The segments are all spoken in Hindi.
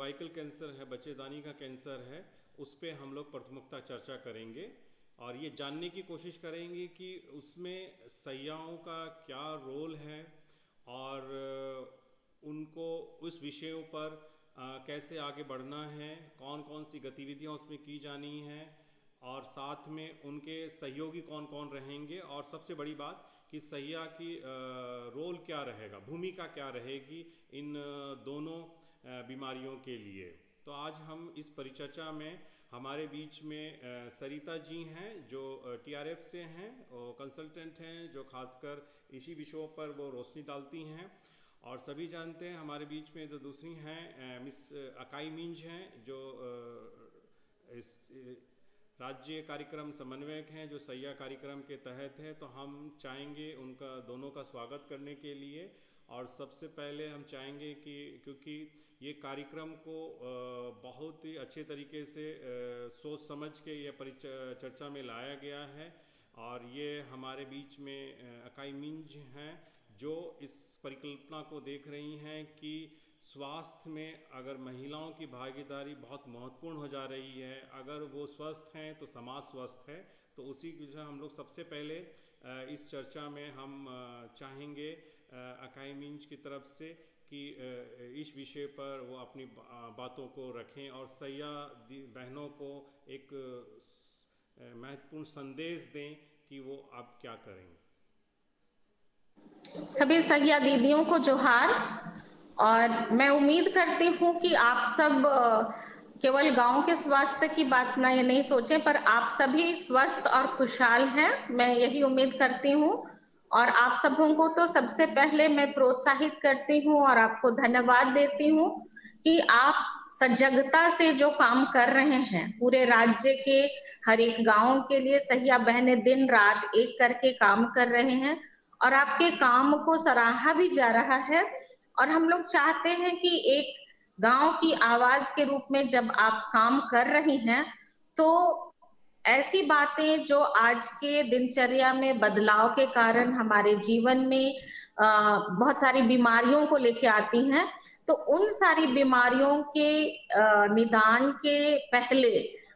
सर्वाइकल कैंसर है, बच्चेदानी का कैंसर है, उस पे हम लोग प्रमुखता चर्चा करेंगे और ये जानने की कोशिश करेंगे कि उसमें सैयाओं का क्या रोल है और उनको उस विषयों पर कैसे आगे बढ़ना है, कौन कौन सी गतिविधियां उसमें की जानी हैं और साथ में उनके सहयोगी कौन कौन रहेंगे और सबसे बड़ी बात कि सैया की रोल क्या रहेगा, भूमिका क्या रहेगी इन दोनों बीमारियों के लिए। तो आज हम इस परिचर्चा में हमारे बीच में सरिता जी हैं जो टीआरएफ से हैं और कंसल्टेंट हैं, जो खासकर इसी विषयों पर वो रोशनी डालती हैं। और सभी जानते हैं हमारे बीच में जो दूसरी हैं मिस अकाई मिंज हैं जो इस राज्य कार्यक्रम समन्वयक हैं, जो सैया कार्यक्रम के तहत है। तो हम चाहेंगे उनका दोनों का स्वागत करने के लिए। और सबसे पहले हम चाहेंगे कि क्योंकि ये कार्यक्रम को बहुत ही अच्छे तरीके से सोच समझ के ये चर्चा में लाया गया है और ये हमारे बीच में अकाई मिंज हैं जो इस परिकल्पना को देख रही हैं कि स्वास्थ्य में अगर महिलाओं की भागीदारी बहुत महत्वपूर्ण हो जा रही है, अगर वो स्वस्थ हैं तो समाज स्वस्थ है। तो उसी की वजह हम लोग सबसे पहले इस चर्चा में हम चाहेंगे अकाई मिंज की तरफ से कि इस विषय पर वो अपनी बातों को रखें और सैया बहनों को एक महत्वपूर्ण संदेश दें कि वो अब क्या करें। सभी सैया दीदियों को जोहार। और मैं उम्मीद करती हूँ कि आप सब केवल गांव के स्वास्थ्य की बात नहीं सोचें, पर आप सभी स्वस्थ और खुशहाल हैं, मैं यही उम्मीद करती हूँ। और आप सबों को तो सबसे पहले मैं प्रोत्साहित करती हूँ और आपको धन्यवाद देती हूँ कि आप सजगता से जो काम कर रहे हैं, पूरे राज्य के हर एक गांव के लिए सैया बहनें दिन रात एक करके काम कर रहे हैं और आपके काम को सराहा भी जा रहा है। और हम लोग चाहते हैं कि एक गांव की आवाज के रूप में जब आप काम कर रही हैं तो ऐसी बातें जो आज के दिनचर्या में बदलाव के कारण हमारे जीवन में बहुत सारी बीमारियों को लेके आती हैं, तो उन सारी बीमारियों के निदान के पहले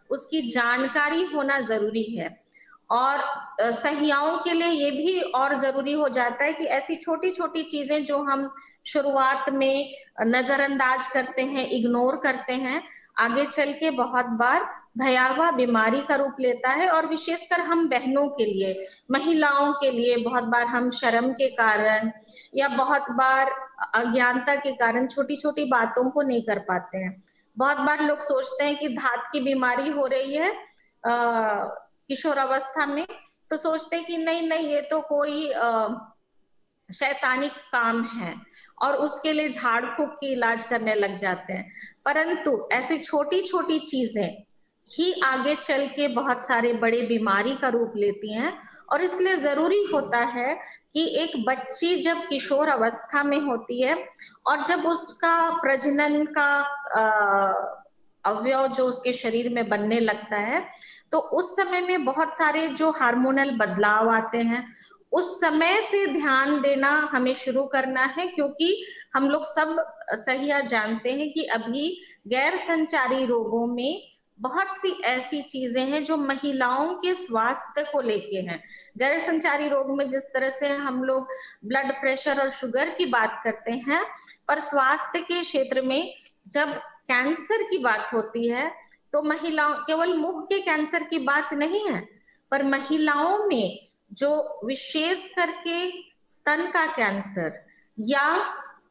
उसकी जानकारी होना जरूरी है। और सहियाओं के लिए ये भी और जरूरी हो जाता है कि ऐसी छोटी छोटी चीजें जो हम शुरुआत में नजरअंदाज करते हैं, इग्नोर करते हैं, आगे चल के बहुत बार भयावह बीमारी का रूप लेता है। और विशेषकर हम बहनों के लिए, महिलाओं के लिए बहुत बार हम शर्म के कारण या बहुत बार अज्ञानता के कारण छोटी छोटी बातों को नहीं कर पाते हैं। बहुत बार लोग सोचते हैं कि धात की बीमारी हो रही है किशोर अवस्था में, तो सोचते हैं कि नहीं नहीं ये तो कोई शैतानिक काम है और उसके लिए झाड़ फूक की इलाज करने लग जाते हैं। परंतु ऐसी छोटी छोटी चीजें ही आगे चल के बहुत सारे बड़े बीमारी का रूप लेती हैं। और इसलिए जरूरी होता है कि एक बच्ची जब किशोर अवस्था में होती है और जब उसका प्रजनन का अवयव जो उसके शरीर में बनने लगता है, तो उस समय में बहुत सारे जो हार्मोनल बदलाव आते हैं, उस समय से ध्यान देना हमें शुरू करना है। क्योंकि हम लोग सब सहिया जानते हैं कि अभी गैर संचारी रोगों में बहुत सी ऐसी चीजें हैं जो महिलाओं के स्वास्थ्य को लेके हैं। गैर संचारी रोग में जिस तरह से हम लोग ब्लड प्रेशर और शुगर की बात करते हैं, पर स्वास्थ्य के क्षेत्र में जब कैंसर की बात होती है तो महिलाओं, केवल मुंह के कैंसर की बात नहीं है, पर महिलाओं में जो विशेष करके स्तन का कैंसर या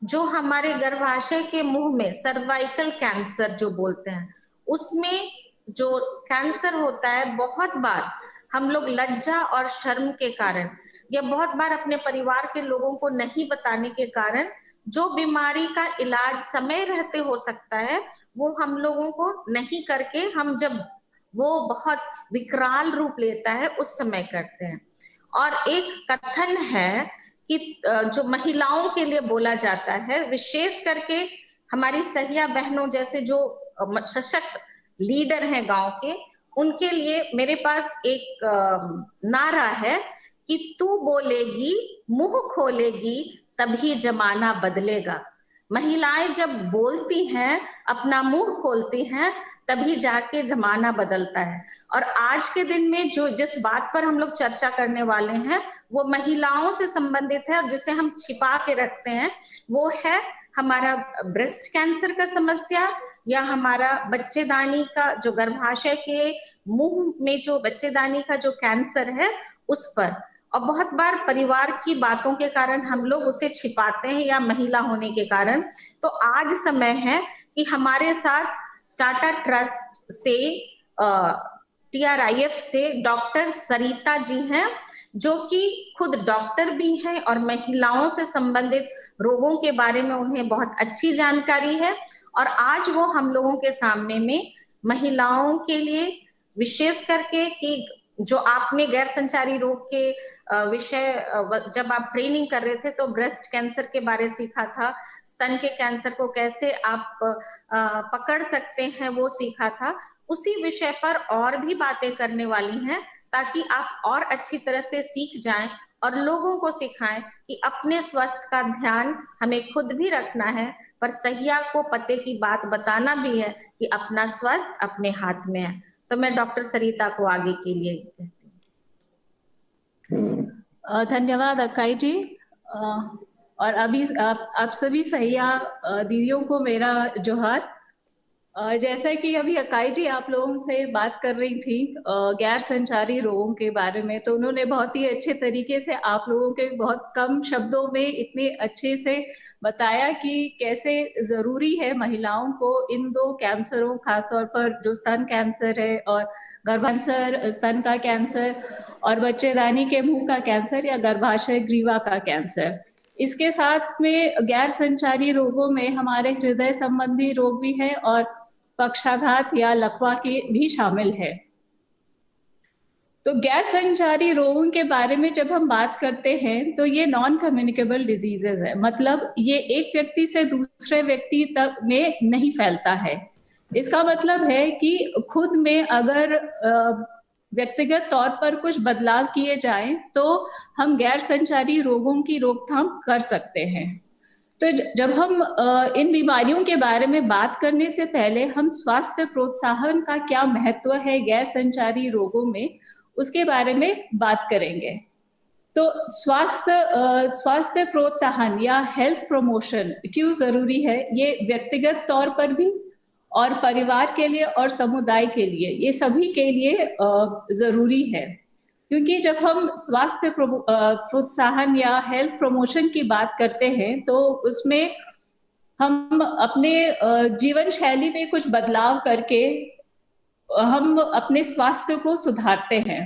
जो हमारे गर्भाशय के मुंह में सर्वाइकल कैंसर जो बोलते हैं, उसमें जो कैंसर होता है, बहुत बार हम लोग लज्जा और शर्म के कारण या बहुत बार अपने परिवार के लोगों को नहीं बताने के कारण जो बीमारी का इलाज समय रहते हो सकता है, वो हम लोगों को नहीं करके हम जब वो बहुत विकराल रूप लेता है उस समय करते हैं। और एक कथन है कि जो महिलाओं के लिए बोला जाता है, विशेष करके हमारी सहिया बहनों जैसे जो सशक्त लीडर हैं गांव के, उनके लिए मेरे पास एक नारा है कि तू बोलेगी मुंह खोलेगी तभी जमाना बदलेगा। महिलाएं जब बोलती हैं, अपना मुंह खोलती हैं, तभी जाके जमाना बदलता है। और आज के दिन में जो जिस बात पर हम लोग चर्चा करने वाले हैं वो महिलाओं से संबंधित है, और जिसे हम छिपा के रखते हैं वो है हमारा ब्रेस्ट कैंसर का समस्या, या हमारा बच्चेदानी का जो गर्भाशय के मुंह में जो बच्चेदानी का जो कैंसर है उस पर। और बहुत बार परिवार की बातों के कारण हम लोग उसे छिपाते हैं, या महिला होने के कारण। तो आज समय है कि हमारे साथ टाटा ट्रस्ट से TRIF से डॉक्टर सरिता जी हैं, जो कि खुद डॉक्टर भी हैं और महिलाओं से संबंधित रोगों के बारे में उन्हें बहुत अच्छी जानकारी है। और आज वो हम लोगों के सामने में महिलाओं के लिए विशेष करके कि जो आपने गैर संचारी रोग के विषय जब आप ट्रेनिंग कर रहे थे तो ब्रेस्ट कैंसर के बारे सीखा था, स्तन के कैंसर को कैसे आप पकड़ सकते हैं वो सीखा था। उसी विषय पर और भी बातें करने वाली हैं, ताकि आप और अच्छी तरह से सीख जाएं और लोगों को सिखाएं कि अपने स्वास्थ्य का ध्यान हमें खुद भी रखना है, पर सहिया को पते की बात बताना भी है कि अपना स्वास्थ्य अपने हाथ में है। तो मैं डॉक्टर सरिता को आगे के लिए कहती हूँ। धन्यवाद अक्काई जी। और अभी आप सभी सहिया दीदियों को मेरा जोहार। जैसा कि अभी अक्काई जी आप लोगों से बात कर रही थी गैर संचारी रोगों के बारे में, तो उन्होंने बहुत ही अच्छे तरीके से आप लोगों के बहुत कम शब्दों में इतने अच्छे से बताया कि कैसे जरूरी है महिलाओं को इन दो कैंसरों, खासतौर पर जो स्तन कैंसर है और गर्भाशय स्तन का कैंसर और बच्चेदानी के मुंह का कैंसर या गर्भाशय ग्रीवा का कैंसर, इसके साथ में गैर संचारी रोगों में हमारे हृदय संबंधी रोग भी है और पक्षाघात या लकवा के भी शामिल है। तो गैर संचारी रोगों के बारे में जब हम बात करते हैं तो ये नॉन कम्युनिकेबल डिजीजेज है, मतलब ये एक व्यक्ति से दूसरे व्यक्ति तक में नहीं फैलता है। इसका मतलब है कि खुद में अगर व्यक्तिगत तौर पर कुछ बदलाव किए जाएं तो हम गैर संचारी रोगों की रोकथाम कर सकते हैं। तो जब हम इन बीमारियों के बारे में बात करने से पहले हम स्वास्थ्य प्रोत्साहन का क्या महत्व है गैर संचारी रोगों में, उसके बारे में बात करेंगे। तो स्वास्थ्य प्रोत्साहन या हेल्थ प्रमोशन क्यों जरूरी है, ये व्यक्तिगत तौर पर भी और परिवार के लिए और समुदाय के लिए, ये सभी के लिए जरूरी है। क्योंकि जब हम स्वास्थ्य प्रोत्साहन या हेल्थ प्रमोशन की बात करते हैं तो उसमें हम अपने जीवन शैली में कुछ बदलाव करके हम अपने स्वास्थ्य को सुधारते हैं।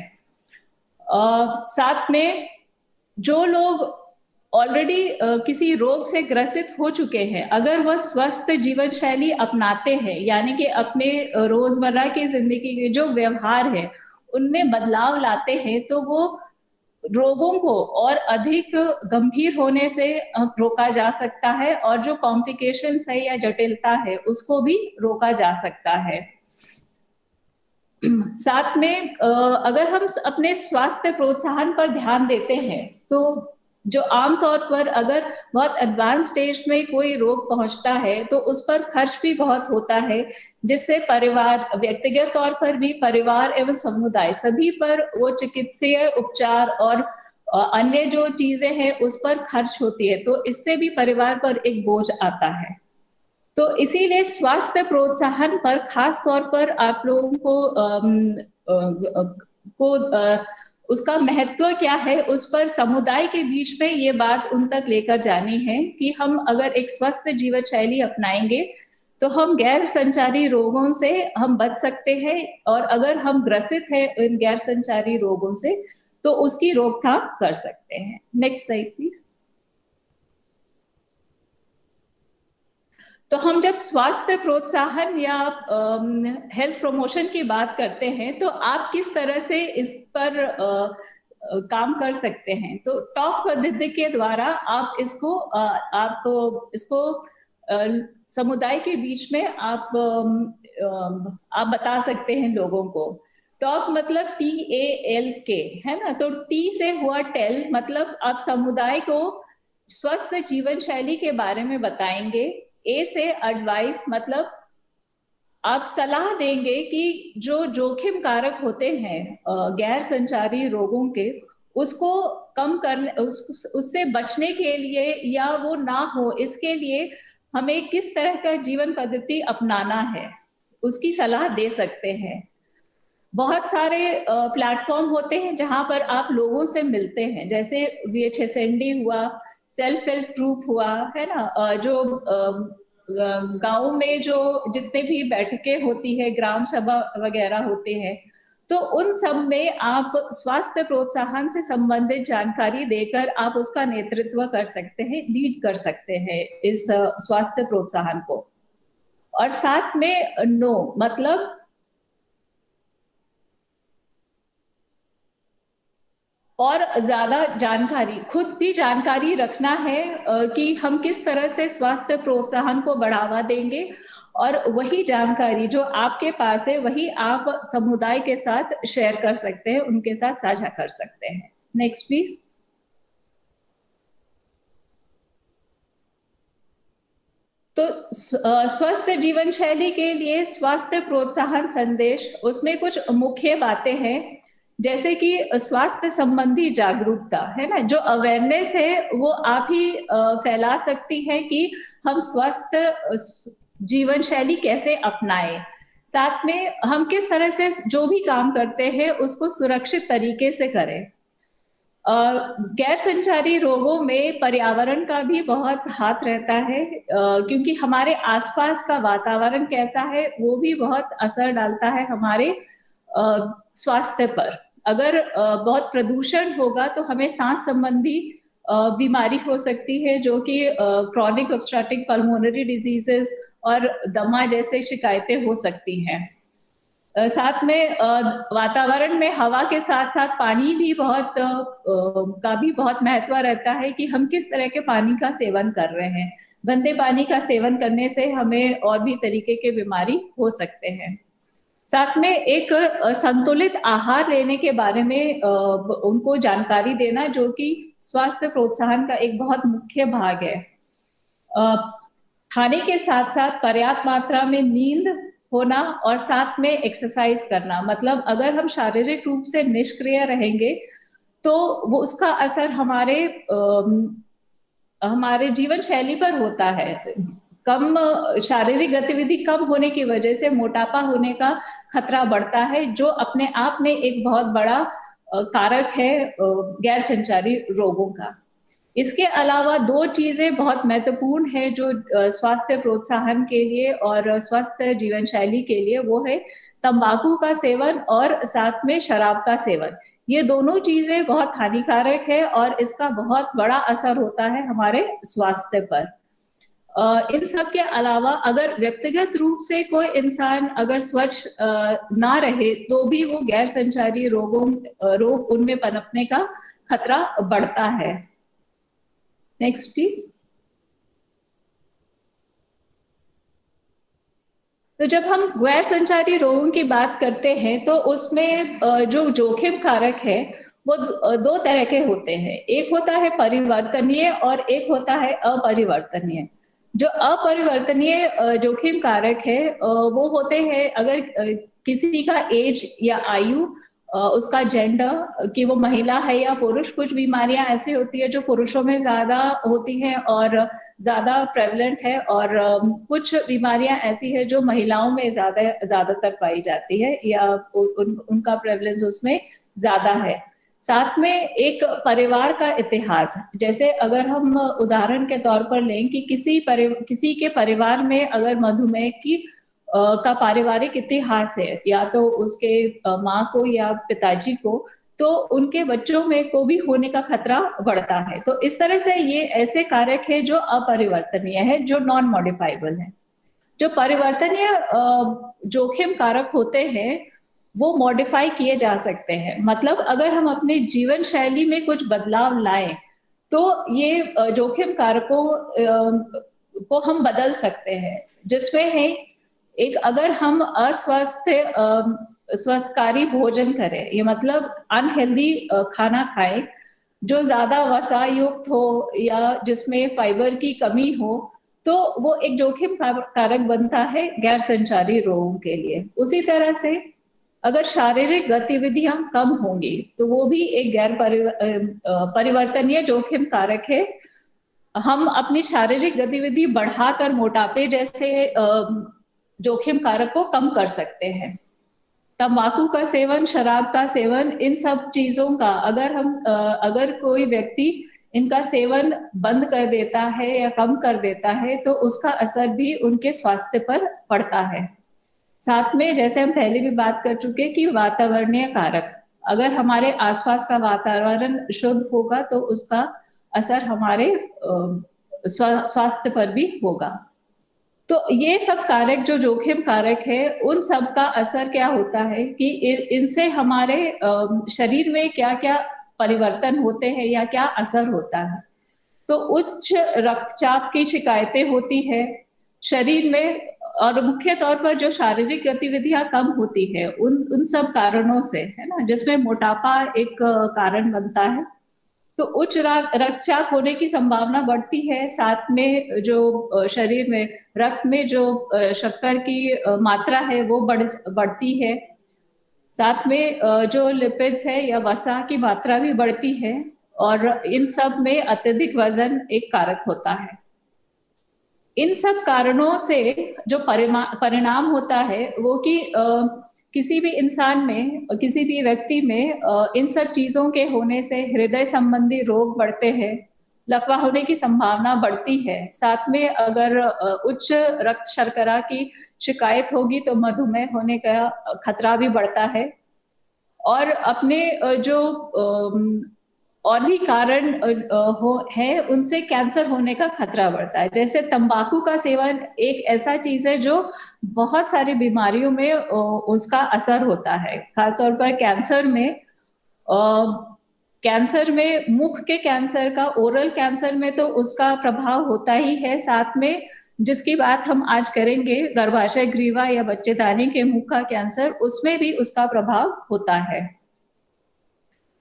साथ में जो लोग ऑलरेडी किसी रोग से ग्रसित हो चुके हैं, अगर वह स्वस्थ जीवन शैली अपनाते हैं, यानी कि अपने रोजमर्रा की जिंदगी के जो व्यवहार है उनमें बदलाव लाते हैं, तो वो रोगों को और अधिक गंभीर होने से रोका जा सकता है और जो कॉम्प्लिकेशंस है या जटिलता है उसको भी रोका जा सकता है। साथ में अगर हम अपने स्वास्थ्य प्रोत्साहन पर ध्यान देते हैं तो जो आमतौर पर अगर बहुत एडवांस स्टेज में कोई रोग पहुंचता है तो उस पर खर्च भी बहुत होता है, जिससे परिवार, व्यक्तिगत तौर पर भी परिवार एवं समुदाय सभी पर वो चिकित्सीय उपचार और अन्य जो चीजें हैं उस पर खर्च होती है, तो इससे भी परिवार पर एक बोझ आता है। तो इसीलिए स्वास्थ्य प्रोत्साहन पर खास तौर पर आप लोगों को उसका महत्व क्या है उस पर समुदाय के बीच में ये बात उन तक लेकर जानी है कि हम अगर एक स्वस्थ जीवन शैली अपनाएंगे तो हम गैर संचारी रोगों से हम बच सकते हैं, और अगर हम ग्रसित हैं इन गैर संचारी रोगों से तो उसकी रोकथाम कर सकते हैं। Next slide please. तो हम जब स्वास्थ्य प्रोत्साहन या हेल्थ प्रमोशन की बात करते हैं तो आप किस तरह से इस पर काम कर सकते हैं। तो टॉक पद्धति के द्वारा आप इसको समुदाय के बीच में आप बता सकते हैं लोगों को। टॉक मतलब TALK है ना, तो T से हुआ टेल, मतलब आप समुदाय को स्वस्थ जीवन शैली के बारे में बताएंगे। ए से एडवाइस मतलब आप सलाह देंगे कि जो जोखिम कारक होते हैं गैर संचारी रोगों के, उसको कम करने, उससे बचने के लिए या वो ना हो इसके लिए हमें किस तरह का जीवन पद्धति अपनाना है, उसकी सलाह दे सकते हैं। बहुत सारे प्लेटफॉर्म होते हैं जहां पर आप लोगों से मिलते हैं, जैसे VHSND हुआ, सेल्फ हेल्प ग्रुप हुआ, है ना, जो गांव में जो जितने भी बैठकें होती है, ग्राम सभा वगैरह होते हैं, तो उन सब में आप स्वास्थ्य प्रोत्साहन से संबंधित जानकारी देकर आप उसका नेतृत्व कर सकते हैं, लीड कर सकते हैं इस स्वास्थ्य प्रोत्साहन को। और साथ में नो मतलब और ज्यादा जानकारी, खुद भी जानकारी रखना है कि हम किस तरह से स्वास्थ्य प्रोत्साहन को बढ़ावा देंगे, और वही जानकारी जो आपके पास है वही आप समुदाय के साथ शेयर कर सकते हैं, उनके साथ साझा कर सकते हैं। Next please. तो स्वस्थ जीवन शैली के लिए स्वास्थ्य प्रोत्साहन संदेश, उसमें कुछ मुख्य बातें हैं, जैसे कि स्वास्थ्य संबंधी जागरूकता, है ना, जो अवेयरनेस है वो आप ही फैला सकती हैं कि हम स्वस्थ जीवन शैली कैसे अपनाएं। साथ में हम किस तरह से जो भी काम करते हैं उसको सुरक्षित तरीके से करें। गैर संचारी रोगों में पर्यावरण का भी बहुत हाथ रहता है, क्योंकि हमारे आसपास का वातावरण कैसा है वो भी बहुत असर डालता है हमारे स्वास्थ्य पर। अगर बहुत प्रदूषण होगा तो हमें सांस संबंधी बीमारी हो सकती है, जो कि क्रॉनिक ऑब्स्ट्रक्टिव पल्मोनरी डिजीजेस और दमा जैसे शिकायतें हो सकती हैं। साथ में वातावरण में हवा के साथ साथ पानी भी का भी बहुत महत्व रहता है कि हम किस तरह के पानी का सेवन कर रहे हैं। गंदे पानी का सेवन करने से हमें और भी तरीके के बीमारी हो सकते हैं। साथ में एक संतुलित आहार लेने के बारे में उनको जानकारी देना, जो कि स्वास्थ्य प्रोत्साहन का एक बहुत मुख्य भाग है। खाने के साथ साथ पर्याप्त मात्रा में नींद होना और साथ में एक्सरसाइज करना, मतलब अगर हम शारीरिक रूप से निष्क्रिय रहेंगे तो वो उसका असर हमारे जीवन शैली पर होता है। कम शारीरिक गतिविधि कम होने की वजह से मोटापा होने का खतरा बढ़ता है, जो अपने आप में एक बहुत बड़ा कारक है गैर संचारी रोगों का। इसके अलावा दो चीजें बहुत महत्वपूर्ण है जो स्वास्थ्य प्रोत्साहन के लिए और स्वस्थ जीवन शैली के लिए, वो है तंबाकू का सेवन और साथ में शराब का सेवन। ये दोनों चीजें बहुत हानिकारक है और इसका बहुत बड़ा असर होता है हमारे स्वास्थ्य पर। इन सब के अलावा अगर व्यक्तिगत रूप से कोई इंसान अगर स्वच्छ ना रहे तो भी वो गैर संचारी रोग उनमें पनपने का खतरा बढ़ता है। Next please. तो जब हम गैर संचारी रोगों की बात करते हैं तो उसमें जो जोखिम कारक है वो दो तरह के होते हैं। एक होता है परिवर्तनीय और एक होता है अपरिवर्तनीय। जो अपरिवर्तनीय जोखिम कारक है वो होते हैं अगर किसी का एज या आयु, उसका जेंडर, कि वो महिला है या पुरुष। कुछ बीमारियां ऐसी होती है जो पुरुषों में ज्यादा होती हैं और ज्यादा प्रेवलेंट है, और कुछ बीमारियां ऐसी है जो महिलाओं में ज्यादातर पाई जाती है या उनका प्रेवलेंस उसमें ज्यादा है। साथ में एक परिवार का इतिहास, जैसे अगर हम उदाहरण के तौर पर लें कि किसी के परिवार में अगर मधुमेह का पारिवारिक इतिहास है, या तो उसके माँ को या पिताजी को, तो उनके बच्चों में को भी होने का खतरा बढ़ता है। तो इस तरह से ये ऐसे कारक है जो अपरिवर्तनीय है, जो नॉन मॉडिफाइबल है। जो परिवर्तनीय जोखिम कारक होते हैं वो मॉडिफाई किए जा सकते हैं। मतलब अगर हम अपने जीवन शैली में कुछ बदलाव लाएं तो ये जोखिम कारकों को हम बदल सकते हैं, जिसमें है एक, अगर हम स्वस्थकारी भोजन करें, ये मतलब अनहेल्दी खाना खाएं, जो ज्यादा वसा युक्त हो या जिसमें फाइबर की कमी हो, तो वो एक जोखिम कारक बनता है गैर संचारी रोगों के लिए। उसी तरह से अगर शारीरिक गतिविधियां कम होंगी तो वो भी एक परिवर्तनीय जोखिम कारक है। हम अपनी शारीरिक गतिविधि बढ़ाकर मोटापे जैसे जोखिम कारक को कम कर सकते हैं। तंबाकू का सेवन, शराब का सेवन, इन सब चीजों का अगर कोई व्यक्ति इनका सेवन बंद कर देता है या कम कर देता है तो उसका असर भी उनके स्वास्थ्य पर पड़ता है। साथ में जैसे हम पहले भी बात कर चुके कि वातावरणीय कारक, अगर हमारे आसपास का वातावरण शुद्ध होगा तो उसका असर हमारे स्वास्थ्य पर भी होगा। तो ये सब कारक जो जोखिम कारक है, उन सब का असर क्या होता है कि इनसे हमारे शरीर में क्या क्या परिवर्तन होते हैं या क्या असर होता है। तो उच्च रक्तचाप की शिकायतें होती है शरीर में, और मुख्य तौर पर जो शारीरिक गतिविधियां कम होती है उन उन सब कारणों से, है ना, जिसमें मोटापा एक कारण बनता है। तो उच्च रक्तचाप होने की संभावना बढ़ती है। साथ में जो शरीर में रक्त में जो शक्कर की मात्रा है वो बढ़ती है। साथ में जो लिपिड्स है या वसा की मात्रा भी बढ़ती है, और इन सब में अत्यधिक वजन एक कारक होता है। इन सब कारणों से जो परिणाम होता है वो कि किसी भी इंसान में, किसी भी व्यक्ति में इन सब चीजों के होने से हृदय संबंधी रोग बढ़ते हैं, लकवा होने की संभावना बढ़ती है। साथ में अगर उच्च रक्त शर्करा की शिकायत होगी तो मधुमेह होने का खतरा भी बढ़ता है। और अपने जो और भी कारण है, उनसे कैंसर होने का खतरा बढ़ता है। जैसे तंबाकू का सेवन एक ऐसा चीज है जो बहुत सारी बीमारियों में उसका असर होता है, खासतौर पर कैंसर में मुख के कैंसर का, ओरल कैंसर में तो उसका प्रभाव होता ही है। साथ में जिसकी बात हम आज करेंगे, गर्भाशय ग्रीवा या बच्चेदानी के मुख का कैंसर, उसमें भी उसका प्रभाव होता है।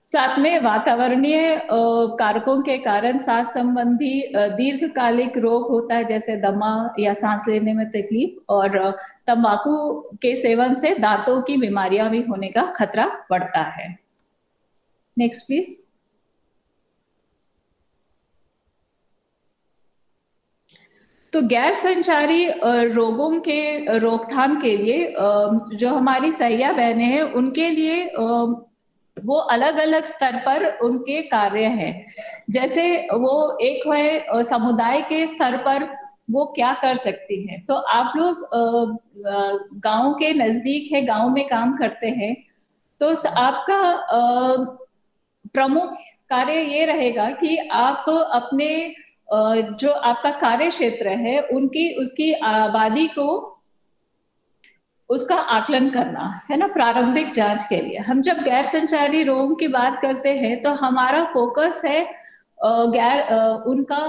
साथ में वातावरणीय कारकों के कारण सांस संबंधी दीर्घकालिक रोग होता है, जैसे दमा या सांस लेने में तकलीफ, और तंबाकू के सेवन से दांतों की बीमारियां भी होने का खतरा बढ़ता है। Next please. तो गैर संचारी रोगों के रोकथाम के लिए जो हमारी सहिया बहनें हैं उनके लिए वो अलग अलग स्तर पर उनके कार्य हैं। जैसे वो एक है समुदाय के स्तर पर वो क्या कर सकती हैं। तो आप लोग गांव के नजदीक है, गांव में काम करते हैं, तो आपका प्रमुख कार्य ये रहेगा कि आप अपने जो आपका कार्य क्षेत्र है उनकी उसकी आबादी को उसका आकलन करना है ना, प्रारंभिक जांच के लिए। हम जब गैर संचारी रोग की बात करते हैं तो हमारा फोकस है उनका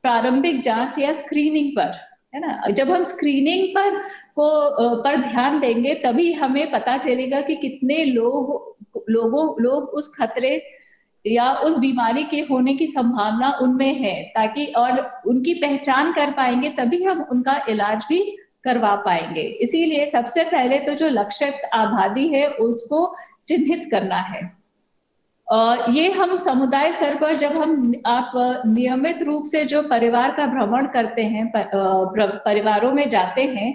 प्रारंभिक जांच या स्क्रीनिंग पर, है ना। जब हम स्क्रीनिंग पर ध्यान देंगे तभी हमें पता चलेगा कि कितने लोग उस खतरे या उस बीमारी के होने की संभावना उनमें है, ताकि और उनकी पहचान कर पाएंगे तभी हम उनका इलाज भी करवा पाएंगे। इसीलिए सबसे पहले तो जो लक्षित आबादी है उसको चिन्हित करना है। ये हम समुदाय स्तर पर जब आप नियमित रूप से जो परिवार का भ्रमण करते हैं, परिवारों में जाते हैं,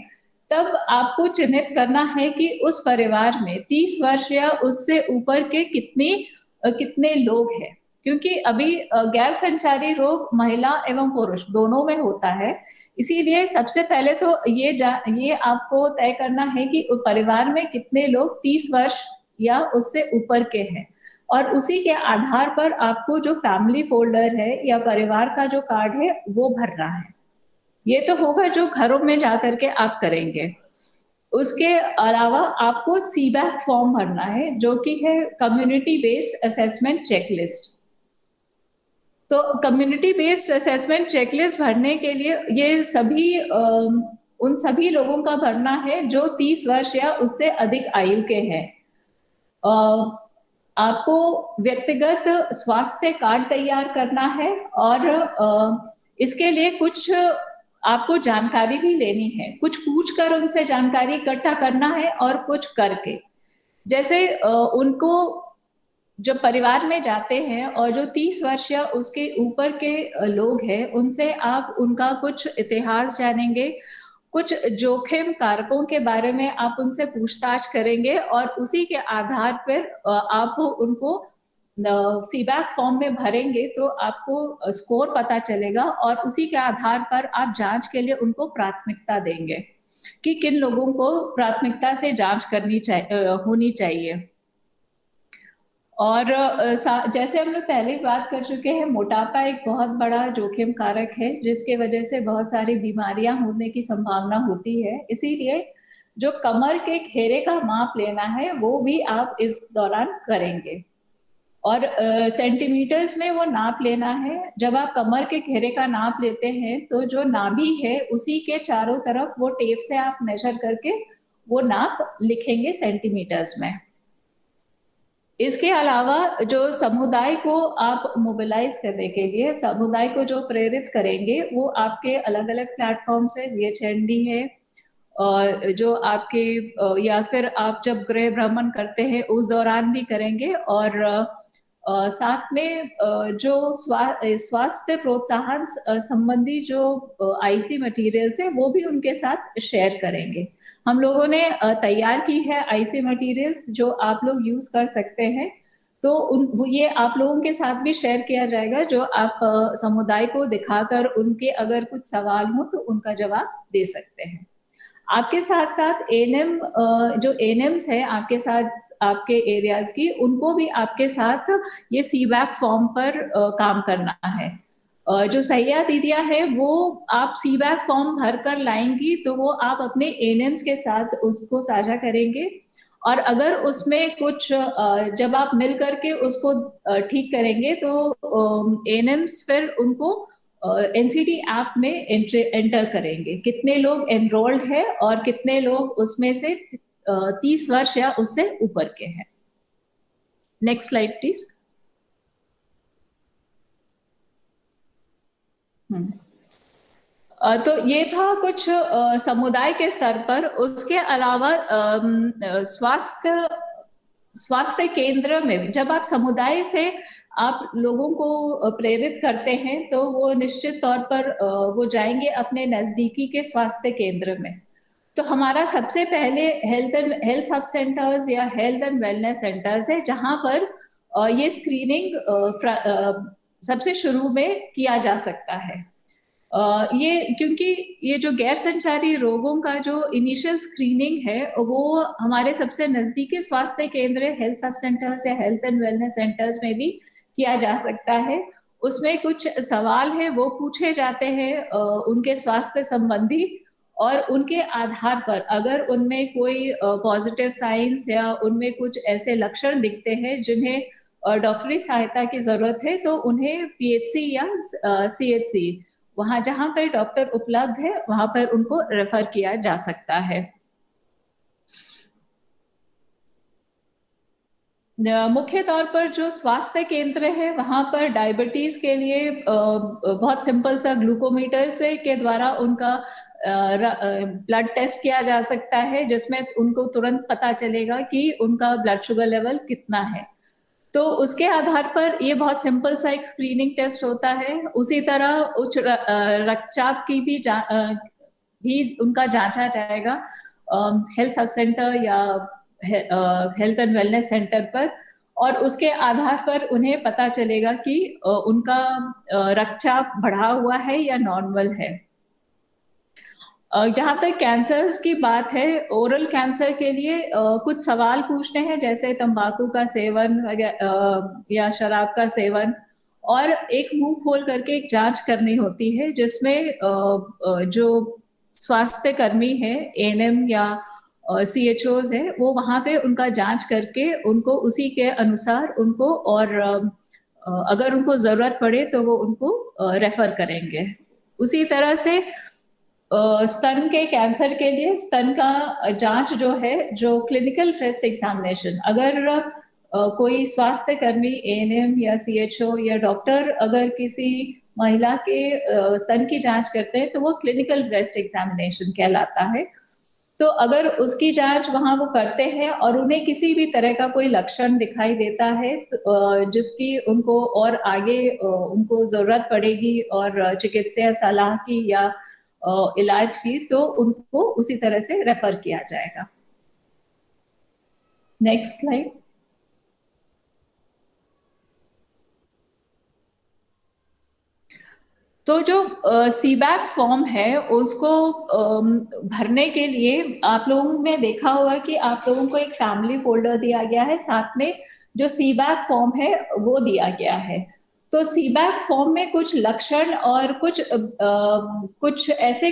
तब आपको चिन्हित करना है कि उस परिवार में 30 वर्ष या उससे ऊपर के कितने लोग हैं। क्योंकि अभी गैर संचारी रोग महिला एवं पुरुष दोनों में होता है, इसीलिए सबसे पहले तो ये आपको तय करना है कि परिवार में कितने लोग 30 वर्ष या उससे ऊपर के हैं, और उसी के आधार पर आपको जो फैमिली फोल्डर है या परिवार का जो कार्ड है वो भरना है। ये तो होगा जो घरों में जाकर के आप करेंगे। उसके अलावा आपको सीबैक फॉर्म भरना है, जो कि है कम्युनिटी बेस्ड असेसमेंट चेकलिस्ट। तो कम्युनिटी बेस्ड असेसमेंट चेकलिस्ट भरने के लिए ये सभी उन सभी लोगों का भरना है जो 30 वर्ष या उससे अधिक आयु के हैं। आपको व्यक्तिगत स्वास्थ्य कार्ड तैयार करना है और इसके लिए कुछ आपको जानकारी भी लेनी है, कुछ पूछकर उनसे जानकारी इकट्ठा करना है और कुछ करके। जैसे उनको जब परिवार में जाते हैं और जो 30 वर्ष या उसके ऊपर के लोग हैं, उनसे आप उनका कुछ इतिहास जानेंगे, कुछ जोखिम कारकों के बारे में आप उनसे पूछताछ करेंगे और उसी के आधार पर आप उनको सीबैक फॉर्म में भरेंगे तो आपको स्कोर पता चलेगा और उसी के आधार पर आप जांच के लिए उनको प्राथमिकता देंगे कि किन लोगों को प्राथमिकता से जांच करनी होनी चाहिए। और जैसे हम लोग पहले बात कर चुके हैं, मोटापा एक बहुत बड़ा जोखिम कारक है जिसके वजह से बहुत सारी बीमारियां होने की संभावना होती है। इसीलिए जो कमर के घेरे का माप लेना है वो भी आप इस दौरान करेंगे और सेंटीमीटर्स में वो नाप लेना है। जब आप कमर के घेरे का नाप लेते हैं तो जो नाभि है उसी के चारों तरफ वो टेप से आप मेजर करके वो नाप लिखेंगे सेंटीमीटर्स में। इसके अलावा जो समुदाय को आप मोबिलाइज करने के लिए, समुदाय को जो प्रेरित करेंगे वो आपके अलग अलग प्लेटफॉर्म से VHND है और जो आपके या फिर आप जब गृह भ्रमण करते हैं उस दौरान भी करेंगे और साथ में जो स्वास्थ्य प्रोत्साहन संबंधी जो IC मटेरियल्स है वो भी उनके साथ शेयर करेंगे। हम लोगों ने तैयार की है IC मटेरियल्स जो आप लोग यूज कर सकते हैं, तो ये आप लोगों के साथ भी शेयर किया जाएगा जो आप समुदाय को दिखाकर उनके अगर कुछ सवाल हो तो उनका जवाब दे सकते हैं। आपके साथ साथ ANM जो ANMs है आपके साथ आपके एरियाज की, उनको भी आपके साथ ये सीबैक फॉर्म पर काम करना है। जो सैया दीदियां है वो आप सीबैक फॉर्म भर कर लाएंगी तो वो आप अपने ANMs के साथ उसको साझा करेंगे और अगर उसमें कुछ जब आप मिल करके उसको ठीक करेंगे तो ANMs फिर उनको NCT ऐप में एंटर करेंगे कितने लोग एनरोल्ड है और कितने लोग उसमें से 30 वर्ष या उससे ऊपर के हैं। Next slide please. तो ये था कुछ समुदाय के स्तर पर। उसके अलावा स्वास्थ्य केंद्र में जब आप समुदाय से आप लोगों को प्रेरित करते हैं तो वो निश्चित तौर पर वो जाएंगे अपने नजदीकी के स्वास्थ्य केंद्र में। तो हमारा सबसे पहले हेल्थ सब सेंटर्स या हेल्थ एंड वेलनेस सेंटर्स है जहां पर ये स्क्रीनिंग सबसे शुरू में किया जा सकता है। ये क्योंकि ये जो गैर संचारी रोगों का जो इनिशियल स्क्रीनिंग है वो हमारे सबसे नजदीकी स्वास्थ्य केंद्र हेल्थ सब सेंटर्स या हेल्थ एंड वेलनेस सेंटर्स में भी किया जा सकता है। उसमें कुछ सवाल है वो पूछे जाते हैं उनके स्वास्थ्य संबंधी और उनके आधार पर अगर उनमें कोई पॉजिटिव साइंस या उनमें कुछ ऐसे लक्षण दिखते हैं जिन्हें डॉक्टरी सहायता की जरूरत है तो उन्हें PHC या CHC वहां जहां पर डॉक्टर उपलब्ध है वहां पर उनको रेफर किया जा सकता है। मुख्य तौर पर जो स्वास्थ्य केंद्र है वहां पर डायबिटीज के लिए बहुत सिंपल सा ग्लूकोमीटर से के द्वारा उनका ब्लड टेस्ट किया जा सकता है जिसमें उनको तुरंत पता चलेगा कि उनका ब्लड शुगर लेवल कितना है। तो उसके आधार पर ये बहुत सिंपल सा एक स्क्रीनिंग टेस्ट होता है। उसी तरह उच्च रक्तचाप की भी उनका जांचा जाएगा हेल्थ सब सेंटर या हेल्थ एंड वेलनेस सेंटर पर और उसके आधार पर उन्हें पता चलेगा कि उनका रक्तचाप बढ़ा हुआ है या नॉर्मल है। जहाँ तक कैंसर्स की बात है, ओरल कैंसर के लिए कुछ सवाल पूछने हैं जैसे तंबाकू का सेवन या शराब का सेवन और एक मुंह खोल करके एक जांच करनी होती है जिसमें जो स्वास्थ्य कर्मी है ANM या CHOs है वो वहां पे उनका जांच करके उनको उसी के अनुसार उनको और अगर उनको जरूरत पड़े तो वो उनको रेफर करेंगे। उसी तरह से स्तन के कैंसर के लिए स्तन का जांच जो है जो क्लिनिकल ब्रेस्ट एग्जामिनेशन अगर कोई स्वास्थ्य कर्मी, एएनएम या सीएचओ या डॉक्टर अगर किसी महिला के स्तन की जांच करते हैं तो वो क्लिनिकल ब्रेस्ट एग्जामिनेशन कहलाता है। तो अगर उसकी जांच वहां वो करते हैं और उन्हें किसी भी तरह का कोई लक्षण दिखाई देता है तो, जिसकी उनको और आगे उनको जरूरत पड़ेगी और चिकित्सा सलाह की या इलाज की, तो उनको उसी तरह से रेफर किया जाएगा। Next slide. तो जो सीबैक फॉर्म है उसको भरने के लिए आप लोगों ने देखा होगा कि आप लोगों को एक फैमिली फोल्डर दिया गया है, साथ में जो सीबैक फॉर्म है वो दिया गया है। तो सीबैक फॉर्म में कुछ लक्षण और कुछ ऐसे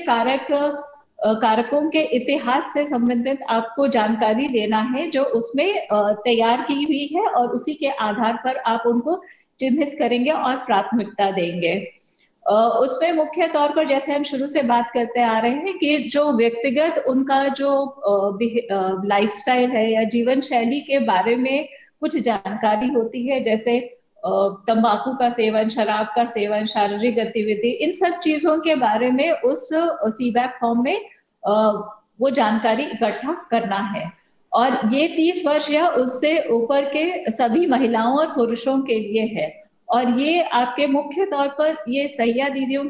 कारकों के इतिहास से संबंधित आपको जानकारी लेना है जो उसमें तैयार की हुई है, और उसी के आधार पर आप उनको चिन्हित करेंगे और प्राथमिकता देंगे। उसमें मुख्य तौर पर जैसे हम शुरू से बात करते आ रहे हैं कि जो व्यक्तिगत उनका जो लाइफस्टाइल है या जीवन शैली के बारे में कुछ जानकारी होती है, जैसे तंबाकू का सेवन, शराब का सेवन, शारीरिक गतिविधि, इन सब चीजों के बारे में उस सीबैक फॉर्म में वो जानकारी इकट्ठा करना है। और ये 30 वर्ष या उससे ऊपर के सभी महिलाओं और पुरुषों के लिए है। और ये आपके मुख्य तौर पर ये सहिया दीदियों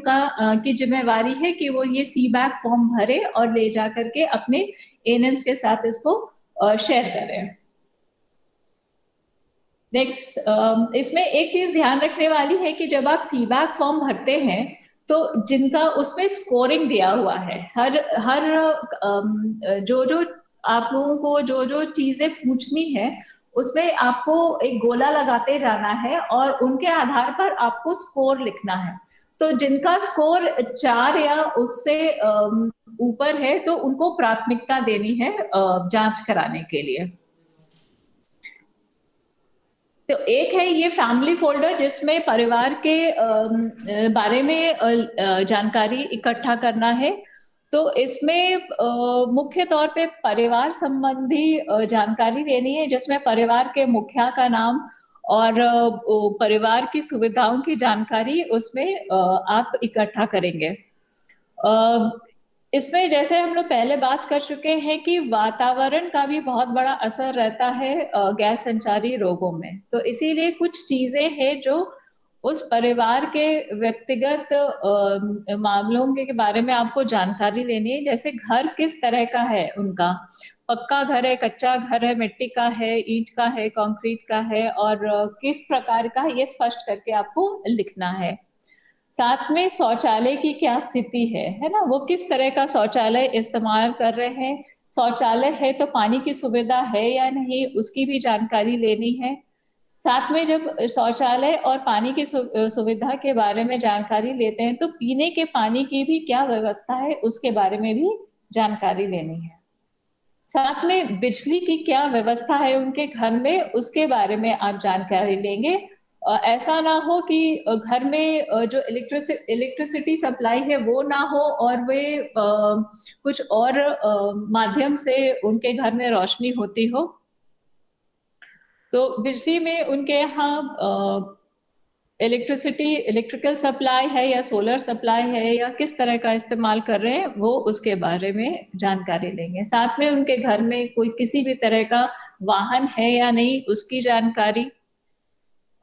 की जिम्मेवारी है कि वो ये सीबैक फॉर्म भरे और ले जा करके अपने एएनएम्स के साथ इसको शेयर करें। नेक्स्ट, इसमें एक चीज ध्यान रखने वाली है कि जब आप सीबैक फॉर्म भरते हैं तो जिनका उसमें स्कोरिंग दिया हुआ है, हर जो आप लोगों को जो चीजें पूछनी है उसमें आपको एक गोला लगाते जाना है और उनके आधार पर आपको स्कोर लिखना है। तो जिनका स्कोर 4 या उससे ऊपर है तो उनको प्राथमिकता देनी है जांच कराने के लिए। तो एक है ये फैमिली फोल्डर जिसमें परिवार के बारे में जानकारी इकट्ठा करना है। तो इसमें मुख्य तौर पे परिवार संबंधी जानकारी देनी है, जिसमें परिवार के मुखिया का नाम और परिवार की सुविधाओं की जानकारी उसमें आप इकट्ठा करेंगे। इसमें जैसे हम लोग पहले बात कर चुके हैं कि वातावरण का भी बहुत बड़ा असर रहता है गैर संचारी रोगों में। तो इसीलिए कुछ चीजें हैं जो उस परिवार के व्यक्तिगत मामलों के बारे में आपको जानकारी लेनी है, जैसे घर किस तरह का है उनका, पक्का घर है, कच्चा घर है, मिट्टी का है, ईंट का है, कंक्रीट का है, और किस प्रकार का है, ये स्पष्ट करके आपको लिखना है। साथ में शौचालय की क्या स्थिति है ना, वो किस तरह का शौचालय इस्तेमाल कर रहे हैं, शौचालय है तो पानी की सुविधा है या नहीं, उसकी भी जानकारी लेनी है। साथ में जब शौचालय और पानी की सुविधा के बारे में जानकारी लेते हैं तो पीने के पानी की भी क्या व्यवस्था है उसके बारे में भी जानकारी लेनी है। साथ में बिजली की क्या व्यवस्था है उनके घर में, उसके बारे में आप जानकारी लेंगे। ऐसा ना हो कि घर में जो इलेक्ट्रिसिटी सप्लाई है वो ना हो और वे कुछ और माध्यम से उनके घर में रोशनी होती हो। तो बिजली में उनके यहाँ इलेक्ट्रिकल सप्लाई है या सोलर सप्लाई है या किस तरह का इस्तेमाल कर रहे हैं, वो उसके बारे में जानकारी लेंगे। साथ में उनके घर में कोई किसी भी तरह का वाहन है या नहीं, उसकी जानकारी।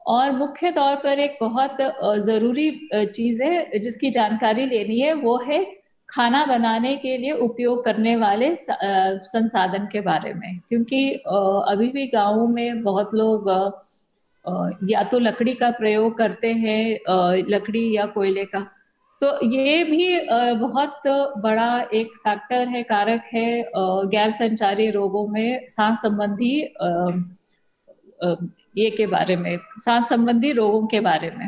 और मुख्य तौर पर एक बहुत जरूरी चीज है जिसकी जानकारी लेनी है, वो है खाना बनाने के लिए उपयोग करने वाले संसाधन के बारे में। क्योंकि अभी भी गाँवों में बहुत लोग या तो लकड़ी का प्रयोग करते हैं, लकड़ी या कोयले का। तो ये भी बहुत बड़ा एक फैक्टर है, कारक है गैर संचारी रोगों में सांस संबंधी ये के बारे में, सांस संबंधी रोगों के बारे में।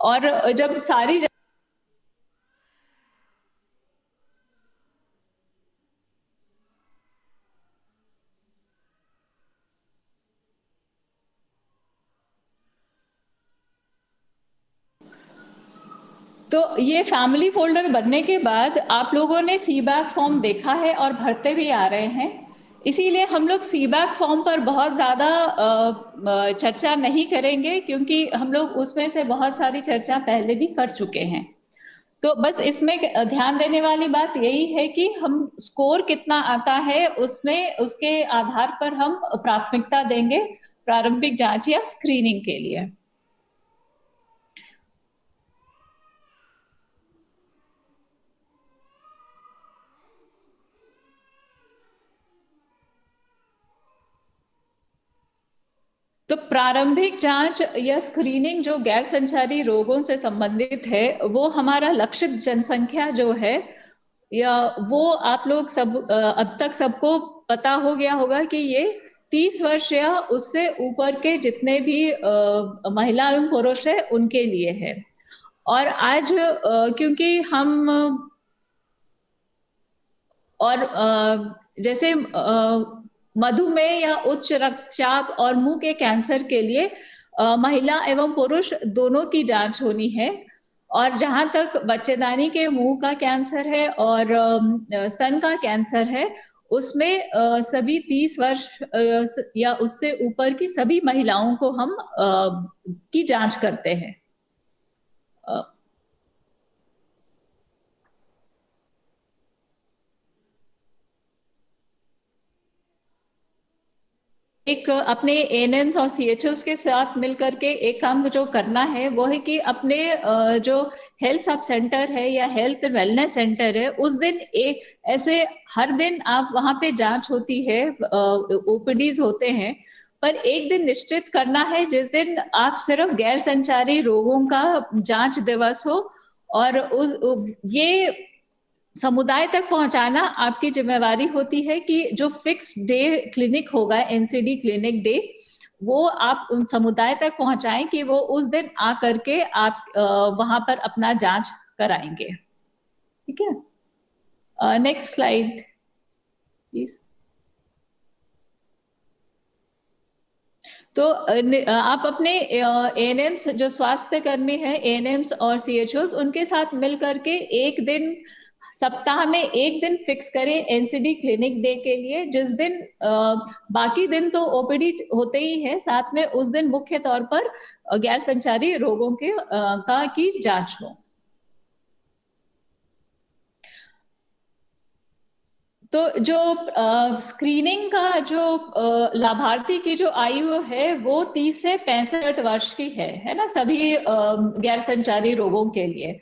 और जब सारी तो ये फैमिली फोल्डर बनने के बाद आप लोगों ने सीबैक फॉर्म देखा है और भरते भी आ रहे हैं। इसीलिए हम लोग सीबैक फॉर्म पर बहुत ज़्यादा चर्चा नहीं करेंगे, क्योंकि हम लोग उसमें से बहुत सारी चर्चा पहले भी कर चुके हैं। तो बस इसमें ध्यान देने वाली बात यही है कि हम स्कोर कितना आता है उसमें उसके आधार पर हम प्राथमिकता देंगे प्रारंभिक जांच या स्क्रीनिंग के लिए। तो प्रारंभिक जांच या स्क्रीनिंग जो गैर संचारी रोगों से संबंधित है, वो हमारा लक्षित जनसंख्या जो है, या वो आप लोग सब अब तक सबको पता हो गया होगा कि ये 30 वर्ष या उससे ऊपर के जितने भी महिला एवं पुरुष है उनके लिए है। और आज क्योंकि हम और जैसे मधुमेह या उच्च रक्तचाप और मुंह के कैंसर के लिए महिला एवं पुरुष दोनों की जांच होनी है। और जहां तक बच्चेदानी के मुंह का कैंसर है और स्तन का कैंसर है, उसमें सभी 30 वर्ष या उससे ऊपर की सभी महिलाओं को हम की जांच करते हैं। एक अपने एएनएम्स और सीएचओस के साथ मिलकर के एक काम जो करना है वो है कि अपने जो हेल्थ सब सेंटर है या हेल्थ वेलनेस सेंटर है, उस दिन एक ऐसे हर दिन आप वहां पे जांच होती है, ओपीडीज होते हैं, पर एक दिन निश्चित करना है जिस दिन आप सिर्फ गैर संचारी रोगों का जांच दिवस हो। और ये समुदाय तक पहुंचाना आपकी जिम्मेवारी होती है कि जो फिक्स डे क्लिनिक होगा, एनसीडी क्लिनिक डे, वो आप उन समुदाय तक पहुंचाएं कि वो उस दिन आ करके आप वहां पर अपना जांच कराएंगे। ठीक है, नेक्स्ट स्लाइड प्लीज। तो आप अपने एएनएम्स जो स्वास्थ्य कर्मी है, एएनएम्स और सीएचओस, उनके साथ मिल करके एक दिन सप्ताह में एक दिन फिक्स करें एनसीडी क्लिनिक डे के लिए, जिस दिन बाकी दिन तो ओपीडी होते ही है, साथ में उस दिन मुख्य तौर पर गैर संचारी रोगों के का की जांच हो। तो जो स्क्रीनिंग का जो लाभार्थी की जो आयु है वो 30 से 65 वर्ष की है ना, सभी गैर संचारी रोगों के लिए।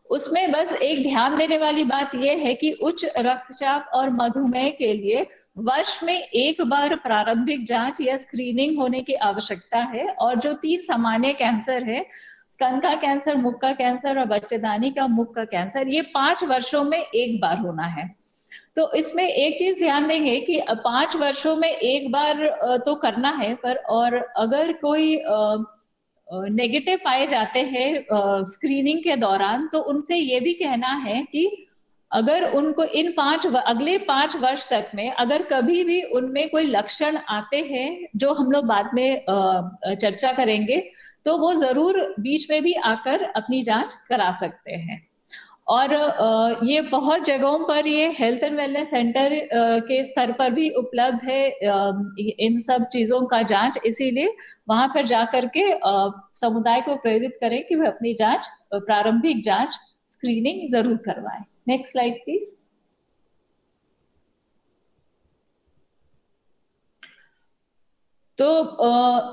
उसमें बस एक ध्यान देने वाली बात यह है कि उच्च रक्तचाप और मधुमेह के लिए वर्ष में एक बार प्रारंभिक जांच या स्क्रीनिंग होने की आवश्यकता है। और जो 3 सामान्य कैंसर है, स्तन का कैंसर, मुख का कैंसर और बच्चेदानी का मुख का कैंसर, ये 5 वर्षों में एक बार होना है। तो इसमें एक चीज ध्यान देंगे कि 5 वर्षों में एक बार तो करना है, पर और अगर कोई नेगेटिव पाए जाते हैं स्क्रीनिंग के दौरान, तो उनसे ये भी कहना है कि अगर उनको इन अगले 5 वर्ष तक में अगर कभी भी उनमें कोई लक्षण आते हैं, जो हम लोग बाद में चर्चा करेंगे, तो वो जरूर बीच में भी आकर अपनी जांच करा सकते हैं। और ये बहुत जगहों पर ये हेल्थ एंड वेलनेस सेंटर के स्तर पर भी उपलब्ध है इन सब चीजों का जांच। इसीलिए वहां पर जाकर के समुदाय को प्रेरित करें कि वे अपनी जांच, प्रारंभिक जांच, स्क्रीनिंग जरूर करवाएं। Next slide please. तो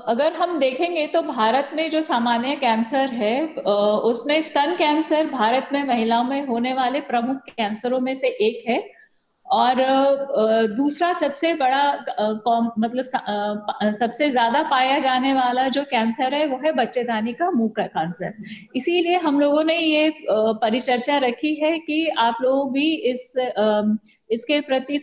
अगर हम देखेंगे तो भारत में जो सामान्य कैंसर है, उसमें स्तन कैंसर भारत में महिलाओं में होने वाले प्रमुख कैंसरों में से एक है। और दूसरा सबसे बड़ा मतलब सबसे ज्यादा पाया जाने वाला जो कैंसर है वो है बच्चेदानी का मुंह का कैंसर। इसीलिए हम लोगों ने ये परिचर्चा रखी है कि आप लोग भी इसके प्रति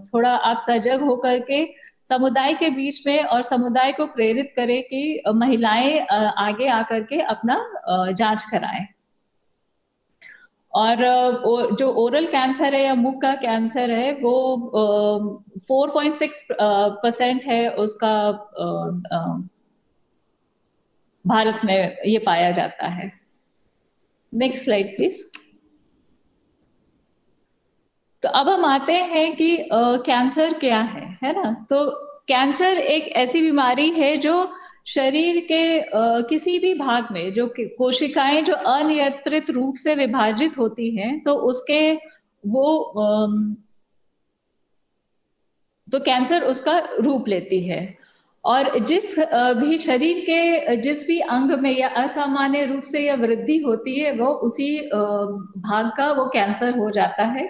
थोड़ा आप सजग होकर के समुदाय के बीच में और समुदाय को प्रेरित करें कि महिलाएं आगे आकर के अपना जांच कराएं। और जो ओरल कैंसर है या मुख का कैंसर है, वो 4.6% है उसका, भारत में ये पाया जाता है। Next slide please. तो अब हम आते हैं कि कैंसर क्या है ना। तो कैंसर एक ऐसी बीमारी है जो शरीर के किसी भी भाग में जो कोशिकाएं जो अनियंत्रित रूप से विभाजित होती हैं, तो उसके वो तो कैंसर उसका रूप लेती है। और जिस भी शरीर के जिस भी अंग में या असामान्य रूप से या वृद्धि होती है, वो उसी भाग का वो कैंसर हो जाता है।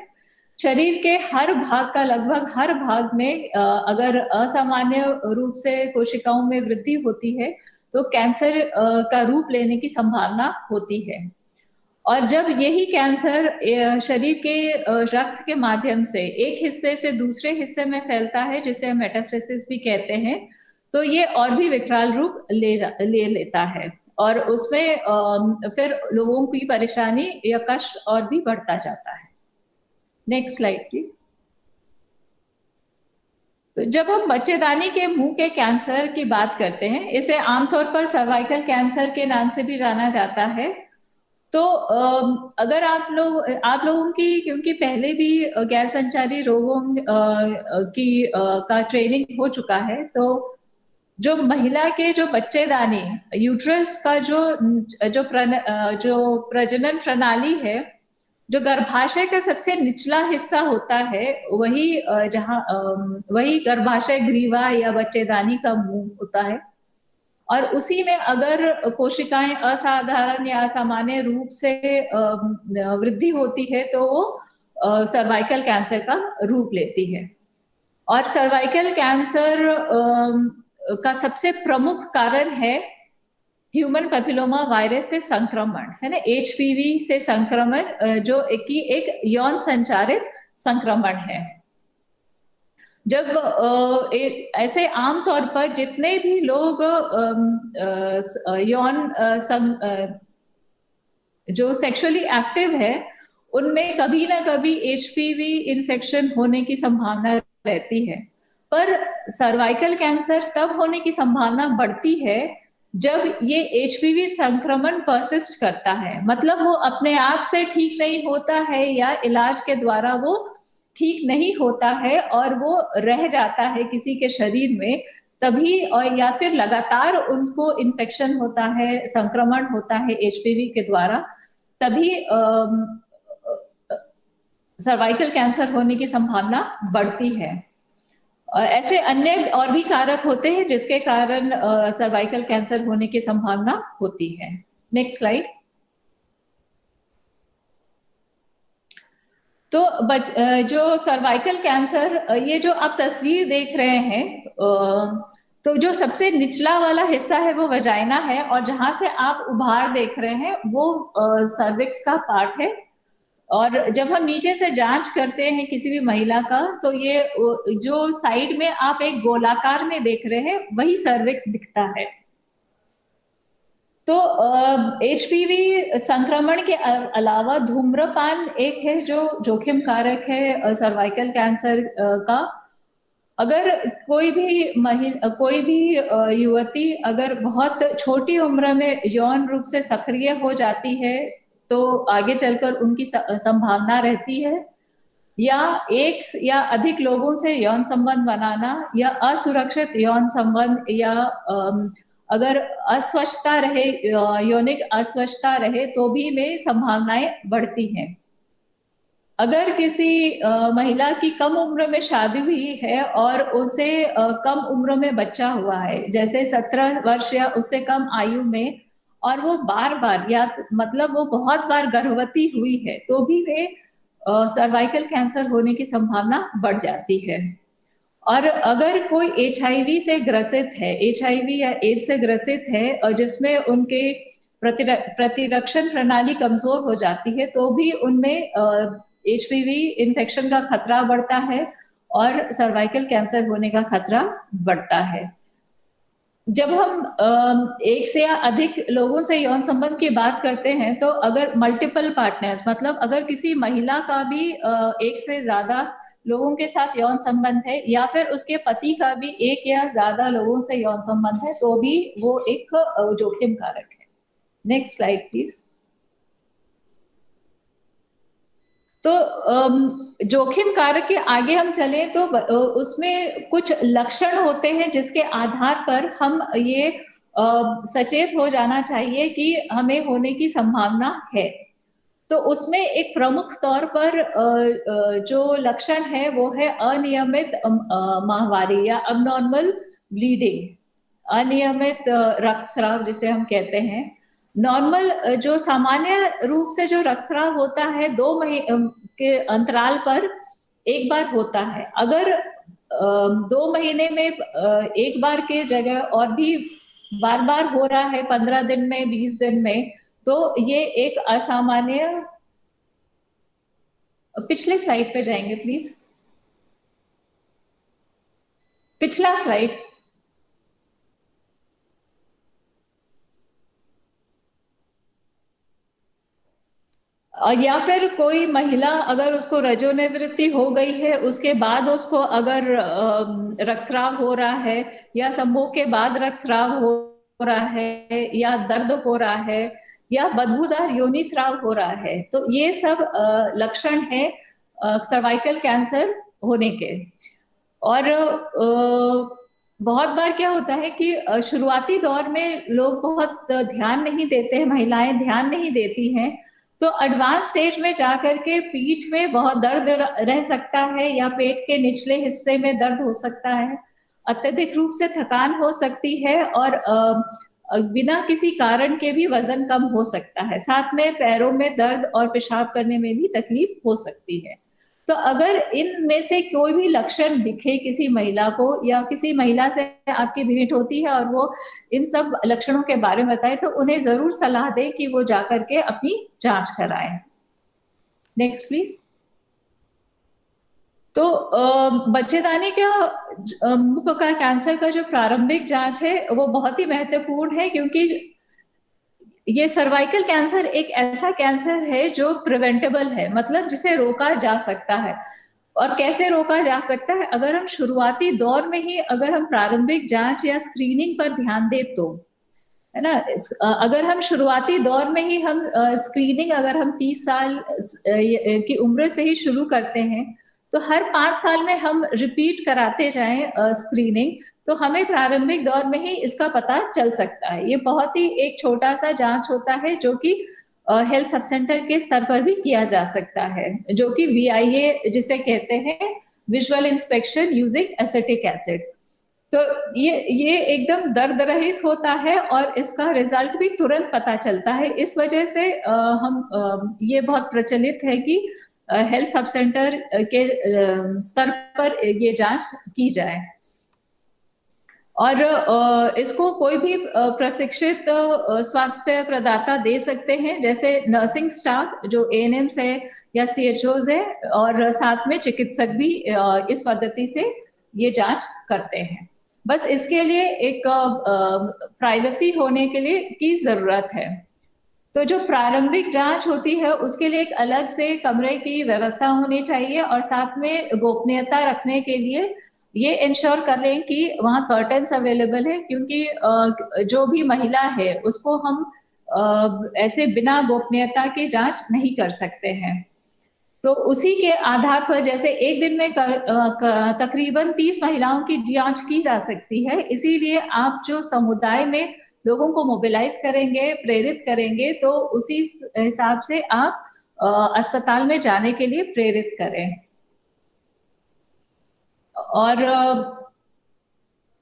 शरीर के हर भाग का, लगभग हर भाग में अगर असामान्य रूप से कोशिकाओं में वृद्धि होती है, तो कैंसर का रूप लेने की संभावना होती है। और जब यही कैंसर शरीर के रक्त के माध्यम से एक हिस्से से दूसरे हिस्से में फैलता है, जिसे हम मेटास्टेसिस भी कहते हैं, तो ये और भी विकराल रूप ले लेता है। और उसमें फिर लोगों की परेशानी या कष्ट और भी बढ़ता जाता है। Next slide please. तो जब हम बच्चेदानी के मुंह के कैंसर की बात करते हैं, इसे आमतौर पर सर्वाइकल कैंसर के नाम से भी जाना जाता है। तो अगर आप लोगों की, क्योंकि पहले भी गैर संचारी रोगों का ट्रेनिंग हो चुका है, तो जो महिला के जो बच्चेदानी, यूट्रस का जो प्रजनन प्रणाली है, जो गर्भाशय का सबसे निचला हिस्सा होता है, वही वही गर्भाशय ग्रीवा या बच्चेदानी का मुंह होता है। और उसी में अगर कोशिकाएं असाधारण या असामान्य रूप से वृद्धि होती है, तो वो सर्वाइकल कैंसर का रूप लेती है। और सर्वाइकल कैंसर का सबसे प्रमुख कारण है ह्यूमन पैपिलोमा वायरस से संक्रमण, है ना, एचपीवी से संक्रमण, जो एक यौन संचारित संक्रमण है। जब ऐसे आमतौर पर जितने भी लोग यौन जो सेक्सुअली एक्टिव है, उनमें कभी ना कभी एचपीवी इन्फेक्शन होने की संभावना रहती है। पर सर्वाइकल कैंसर तब होने की संभावना बढ़ती है जब ये एचपीवी संक्रमण परसिस्ट करता है, मतलब वो अपने आप से ठीक नहीं होता है या इलाज के द्वारा वो ठीक नहीं होता है और वो रह जाता है किसी के शरीर में, तभी, और या फिर लगातार उनको इन्फेक्शन होता है, संक्रमण होता है एचपीवी के द्वारा, तभी सर्वाइकल कैंसर होने की संभावना बढ़ती है। ऐसे अन्य और भी कारक होते हैं जिसके कारण सर्वाइकल कैंसर होने की संभावना होती है। Next slide. तो जो सर्वाइकल कैंसर, ये जो आप तस्वीर देख रहे हैं, तो जो सबसे निचला वाला हिस्सा है वो वजाइना है, और जहां से आप उभार देख रहे हैं वो सर्विक्स का पार्ट है। और जब हम नीचे से जांच करते हैं किसी भी महिला का, तो ये जो साइड में आप एक गोलाकार में देख रहे हैं, वही सर्विक्स दिखता है। तो एचपीवी संक्रमण के अलावा धूम्रपान एक है जो जोखिम कारक है सर्वाइकल कैंसर का। अगर कोई भी युवती अगर बहुत छोटी उम्र में यौन रूप से सक्रिय हो जाती है, तो आगे चलकर उनकी संभावना रहती है, या एक या अधिक लोगों से यौन संबंध बनाना, या असुरक्षित यौन संबंध, या अगर अस्वच्छता रहे, यौनिक अस्वच्छता रहे, तो भी में संभावनाएं बढ़ती हैं। अगर किसी महिला की कम उम्र में शादी हुई है और उसे कम उम्र में बच्चा हुआ है, जैसे 17 वर्ष या उससे कम आयु में, और वो बार बार, या मतलब वो बहुत बार गर्भवती हुई है, तो भी वे सर्वाइकल कैंसर होने की संभावना बढ़ जाती है। और अगर कोई एचआईवी से ग्रसित है, एचआईवी या एड्स से ग्रसित है, और जिसमें उनके प्रतिरक्षण प्रणाली कमजोर हो जाती है, तो भी उनमें एचपीवी इन्फेक्शन का खतरा बढ़ता है और सर्वाइकल कैंसर होने का खतरा बढ़ता है। जब हम एक से या अधिक लोगों से यौन संबंध की बात करते हैं, तो अगर मल्टीपल पार्टनर्स, मतलब अगर किसी महिला का भी एक से ज्यादा लोगों के साथ यौन संबंध है, या फिर उसके पति का भी एक या ज्यादा लोगों से यौन संबंध है, तो भी वो एक जोखिम कारक है। Next slide please. तो जोखिम कारक के आगे हम चले तो उसमें कुछ लक्षण होते हैं जिसके आधार पर हम ये सचेत हो जाना चाहिए कि हमें होने की संभावना है। तो उसमें एक प्रमुख तौर पर जो लक्षण है वो है अनियमित माहवारी या अबनॉर्मल ब्लीडिंग, अनियमित रक्तस्राव जिसे हम कहते हैं। नॉर्मल जो सामान्य रूप से जो रक्तस्राव होता है 2 महीने के अंतराल पर एक बार होता है। अगर 2 महीने में एक बार के जगह और भी बार बार हो रहा है 15 दिन में, 20 दिन में, तो ये एक असामान्य। पिछले स्लाइड पे जाएंगे प्लीज, पिछला स्लाइड। या फिर कोई महिला अगर उसको रजोनिवृत्ति हो गई है उसके बाद उसको अगर रक्तस्राव हो रहा है या संभोग के बाद रक्तस्राव हो रहा है या दर्द हो रहा है या बदबूदार योनि स्राव हो रहा है, तो ये सब लक्षण है सर्वाइकल कैंसर होने के। और बहुत बार क्या होता है कि शुरुआती दौर में लोग बहुत ध्यान नहीं देते हैं, महिलाएं ध्यान नहीं देती हैं, तो एडवांस स्टेज में जाकर के पीठ में बहुत दर्द रह सकता है या पेट के निचले हिस्से में दर्द हो सकता है, अत्यधिक रूप से थकान हो सकती है और बिना किसी कारण के भी वजन कम हो सकता है, साथ में पैरों में दर्द और पेशाब करने में भी तकलीफ हो सकती है। तो अगर इनमें से कोई भी लक्षण दिखे किसी महिला को या किसी महिला से आपकी भेंट होती है और वो इन सब लक्षणों के बारे में बताए, तो उन्हें जरूर सलाह दें कि वो जाकर के अपनी जांच कराएं। Next please. तो बच्चेदानी का मुख का कैंसर का जो प्रारंभिक जांच है वो बहुत ही महत्वपूर्ण है, क्योंकि ये सर्वाइकल कैंसर एक ऐसा कैंसर है जो प्रिवेंटेबल है, मतलब जिसे रोका जा सकता है। और कैसे रोका जा सकता है? अगर हम शुरुआती दौर में ही अगर हम प्रारंभिक जांच या स्क्रीनिंग पर ध्यान दें तो, है ना। अगर हम शुरुआती दौर में ही हम स्क्रीनिंग अगर हम 30 साल की उम्र से ही शुरू करते हैं, तो हर 5 साल में हम रिपीट कराते जाएं स्क्रीनिंग, तो हमें प्रारंभिक दौर में ही इसका पता चल सकता है। ये बहुत ही एक छोटा सा जांच होता है जो कि हेल्थ सब सेंटर के स्तर पर भी किया जा सकता है, जो कि VIA जिसे कहते हैं, visual inspection using acetic acid. तो ये एकदम दर्द रहित होता है और इसका रिजल्ट भी तुरंत पता चलता है। इस वजह से हम ये बहुत प्रचलित है कि हेल्थ सब सेंटर के स्तर पर ये जांच की जाए। और इसको कोई भी प्रशिक्षित स्वास्थ्य प्रदाता दे सकते हैं, जैसे नर्सिंग स्टाफ जो ANMs है या CHOs है, और साथ में चिकित्सक भी इस पद्धति से ये जांच करते हैं। बस इसके लिए एक प्राइवेसी होने के लिए की जरूरत है। तो जो प्रारंभिक जांच होती है उसके लिए एक अलग से कमरे की व्यवस्था होनी चाहिए और साथ में गोपनीयता रखने के लिए ये इंश्योर कर लें कि वहाँ कर्टन्स अवेलेबल है, क्योंकि जो भी महिला है उसको हम ऐसे बिना गोपनीयता के जांच नहीं कर सकते हैं। तो उसी के आधार पर जैसे एक दिन में तकरीबन 30 महिलाओं की जांच की जा सकती है, इसीलिए आप जो समुदाय में लोगों को मोबिलाइज करेंगे, प्रेरित करेंगे, तो उसी हिसाब से आप अस्पताल में जाने के लिए प्रेरित करें। और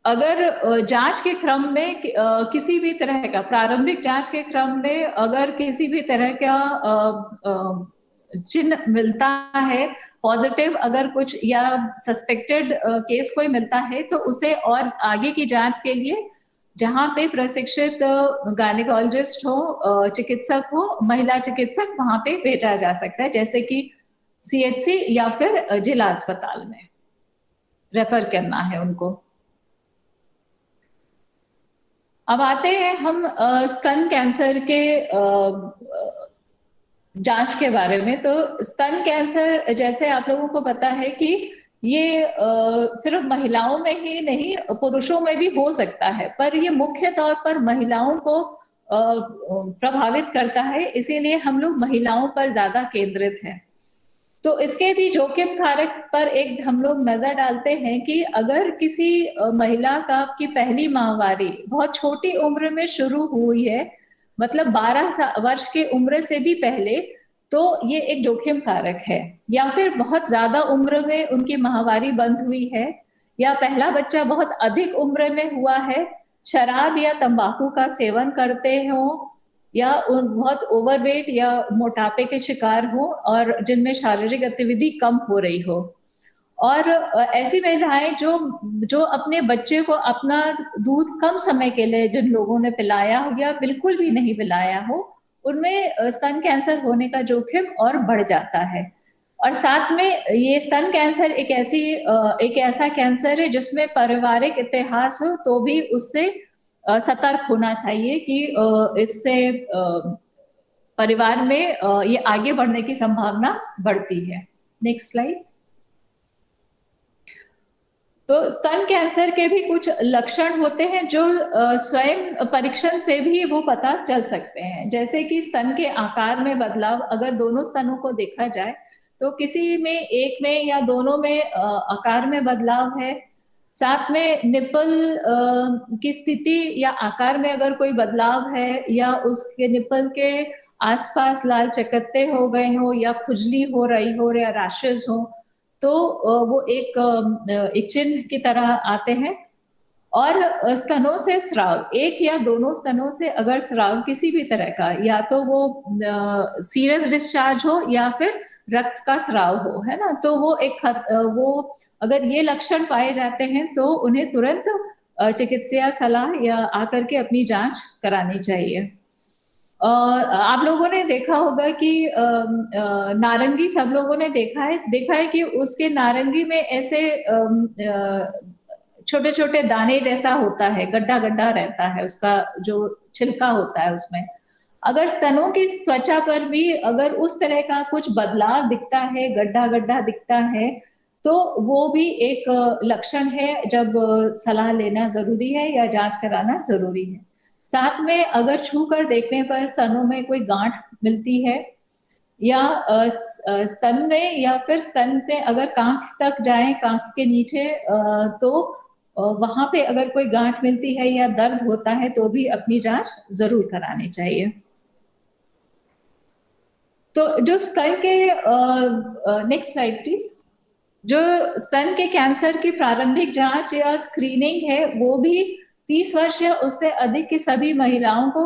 अगर जांच के क्रम में किसी भी तरह का प्रारंभिक जांच के क्रम में अगर किसी भी तरह का चिन्ह मिलता है पॉजिटिव, अगर कुछ या सस्पेक्टेड केस कोई मिलता है, तो उसे और आगे की जांच के लिए जहाँ पे प्रशिक्षित गायनेकोलॉजिस्ट हो, चिकित्सक हो, महिला चिकित्सक, वहां पे भेजा जा सकता है, जैसे कि CHC या फिर जिला अस्पताल में रेफर करना है उनको। अब आते हैं हम स्तन कैंसर के जांच के बारे में। तो स्तन कैंसर जैसे आप लोगों को पता है कि ये सिर्फ महिलाओं में ही नहीं पुरुषों में भी हो सकता है, पर ये मुख्य तौर पर महिलाओं को प्रभावित करता है, इसीलिए हम लोग महिलाओं पर ज्यादा केंद्रित हैं। तो इसके भी जोखिम कारक पर एक हम लोग नजर डालते हैं कि अगर किसी महिला का की पहली माहवारी बहुत छोटी उम्र में शुरू हुई है, मतलब 12 वर्ष के उम्र से भी पहले, तो ये एक जोखिम कारक है। या फिर बहुत ज्यादा उम्र में उनकी माहवारी बंद हुई है, या पहला बच्चा बहुत अधिक उम्र में हुआ है, शराब या तंबाकू का सेवन करते हो, या बहुत ओवरवेट या मोटापे के शिकार हो, और जिनमें शारीरिक गतिविधि कम हो रही हो। और ऐसी महिलाएं जो जो अपने बच्चे को अपना दूध कम समय के लिए जिन लोगों ने पिलाया हो या बिल्कुल भी नहीं पिलाया हो, उनमें स्तन कैंसर होने का जोखिम और बढ़ जाता है। और साथ में ये स्तन कैंसर एक ऐसा कैंसर है जिसमें पारिवारिक इतिहास हो तो भी उससे सतर्क होना चाहिए कि इससे परिवार में ये आगे बढ़ने की संभावना बढ़ती है। Next slide. तो स्तन कैंसर के भी कुछ लक्षण होते हैं जो स्वयं परीक्षण से भी वो पता चल सकते हैं, जैसे कि स्तन के आकार में बदलाव। अगर दोनों स्तनों को देखा जाए तो किसी में एक में या दोनों में आकार में बदलाव है। साथ में निपल की स्थिति या आकार में अगर कोई बदलाव है, या उसके निपल के आसपास लाल चकत्ते हो गए हो, या खुजली हो रही हो, या रैशेस हो, तो वो एक चिन्ह की तरह आते हैं। और स्तनों से स्राव, एक या दोनों स्तनों से अगर स्राव किसी भी तरह का, या तो वो सीरस डिस्चार्ज हो या फिर रक्त का स्राव हो, है ना, तो वो अगर ये लक्षण पाए जाते हैं तो उन्हें तुरंत चिकित्सीय सलाह या आकर के अपनी जांच करानी चाहिए। आप लोगों ने देखा होगा कि नारंगी, सब लोगों ने देखा है कि उसके नारंगी में ऐसे छोटे छोटे दाने जैसा होता है, गड्ढा गड्ढा रहता है, उसका जो छिलका होता है उसमें। अगर स्तनों की त्वचा पर भी अगर उस तरह का कुछ बदलाव दिखता है, गड्ढा गड्ढा दिखता है, तो वो भी एक लक्षण है जब सलाह लेना जरूरी है या जांच कराना जरूरी है। साथ में अगर छू कर देखने पर स्तनों में कोई गांठ मिलती है, या स्तन में, या फिर स्तन से अगर कांख तक जाए, कांख के नीचे, तो वहां पे अगर कोई गांठ मिलती है या दर्द होता है तो भी अपनी जांच जरूर करानी चाहिए। तो जो स्तन के नेक्स्ट स्लाइड प्लीज। जो स्तन के कैंसर की प्रारंभिक जांच या स्क्रीनिंग है वो भी 30 वर्ष या उससे अधिक की सभी महिलाओं को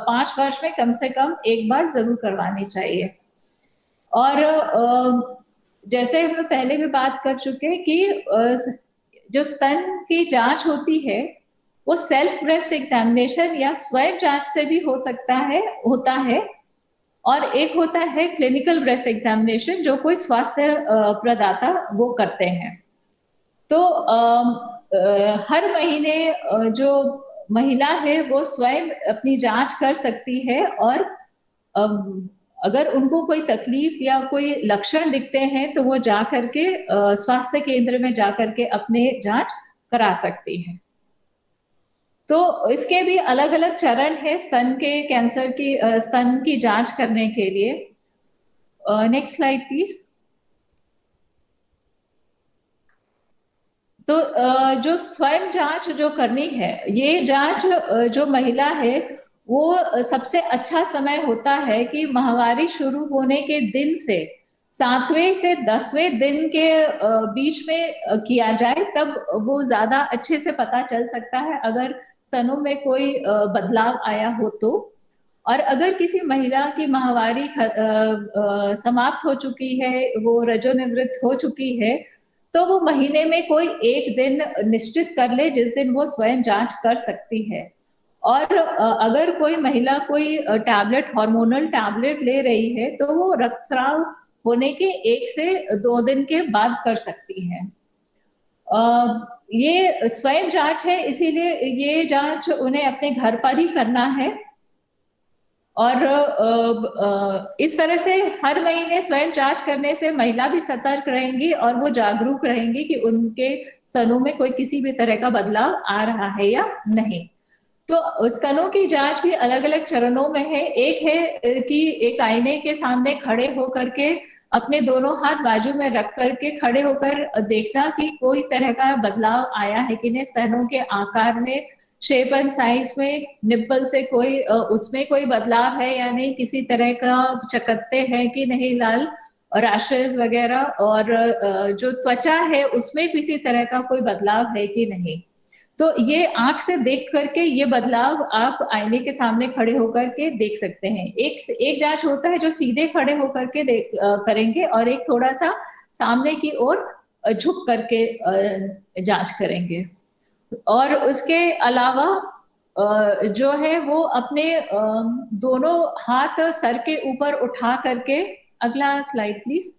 5 वर्ष में कम से कम एक बार जरूर करवानी चाहिए। और जैसे हम पहले भी बात कर चुके हैं कि जो स्तन की जांच होती है वो सेल्फ ब्रेस्ट एग्जामिनेशन या स्वयं जांच से भी होता है, और एक होता है क्लिनिकल ब्रेस्ट एग्जामिनेशन जो कोई स्वास्थ्य प्रदाता वो करते हैं। तो हर महीने जो महिला है वो स्वयं अपनी जांच कर सकती है, और अगर उनको कोई तकलीफ या कोई लक्षण दिखते हैं तो वो जा करके स्वास्थ्य केंद्र में जा करके अपने जांच करा सकती है। तो इसके भी अलग अलग चरण है स्तन के कैंसर की, स्तन की जांच करने के लिए। Next slide please. तो जो स्वयं जांच जो करनी है, ये जांच जो महिला है वो सबसे अच्छा समय होता है कि माहवारी शुरू होने के दिन से 7वें से 10वें दिन के बीच में किया जाए, तब वो ज्यादा अच्छे से पता चल सकता है अगर स्तनों में कोई बदलाव आया हो तो। और अगर किसी महिला की माहवारी समाप्त हो चुकी है, वो रजोनिवृत्त हो चुकी है, तो वो महीने में कोई एक दिन निश्चित कर ले जिस दिन वो स्वयं जांच कर सकती है। और अगर कोई महिला कोई टैबलेट, हार्मोनल टैबलेट ले रही है तो वो रक्तस्राव होने के 1 से 2 दिन के बाद कर सकती है। ये स्वयं जांच है, इसीलिए ये जांच उन्हें अपने घर पर ही करना है। और इस तरह से हर महीने स्वयं जांच करने से महिला भी सतर्क रहेंगी और वो जागरूक रहेंगी कि उनके स्तनों में कोई किसी भी तरह का बदलाव आ रहा है या नहीं। तो स्तनों की जांच भी अलग अलग चरणों में है। एक है कि एक आईने के सामने खड़े होकर के अपने दोनों हाथ बाजू में रख करके खड़े होकर देखना कि कोई तरह का बदलाव आया है कि नहीं, स्तनों के आकार में, शेप एंड साइज में, निप्पल से कोई उसमें कोई बदलाव है या नहीं, किसी तरह का चकत्ते हैं कि नहीं, लाल रैशेज वगैरह, और जो त्वचा है उसमें किसी तरह का कोई बदलाव है कि नहीं। तो ये आंख से देख करके ये बदलाव आप आईने के सामने खड़े होकर के देख सकते हैं। एक जांच होता है जो सीधे खड़े होकर के करेंगे, और एक थोड़ा सा सामने की ओर झुक करके जांच करेंगे। और उसके अलावा जो है वो अपने दोनों हाथ सर के ऊपर उठा करके, अगला स्लाइड प्लीज,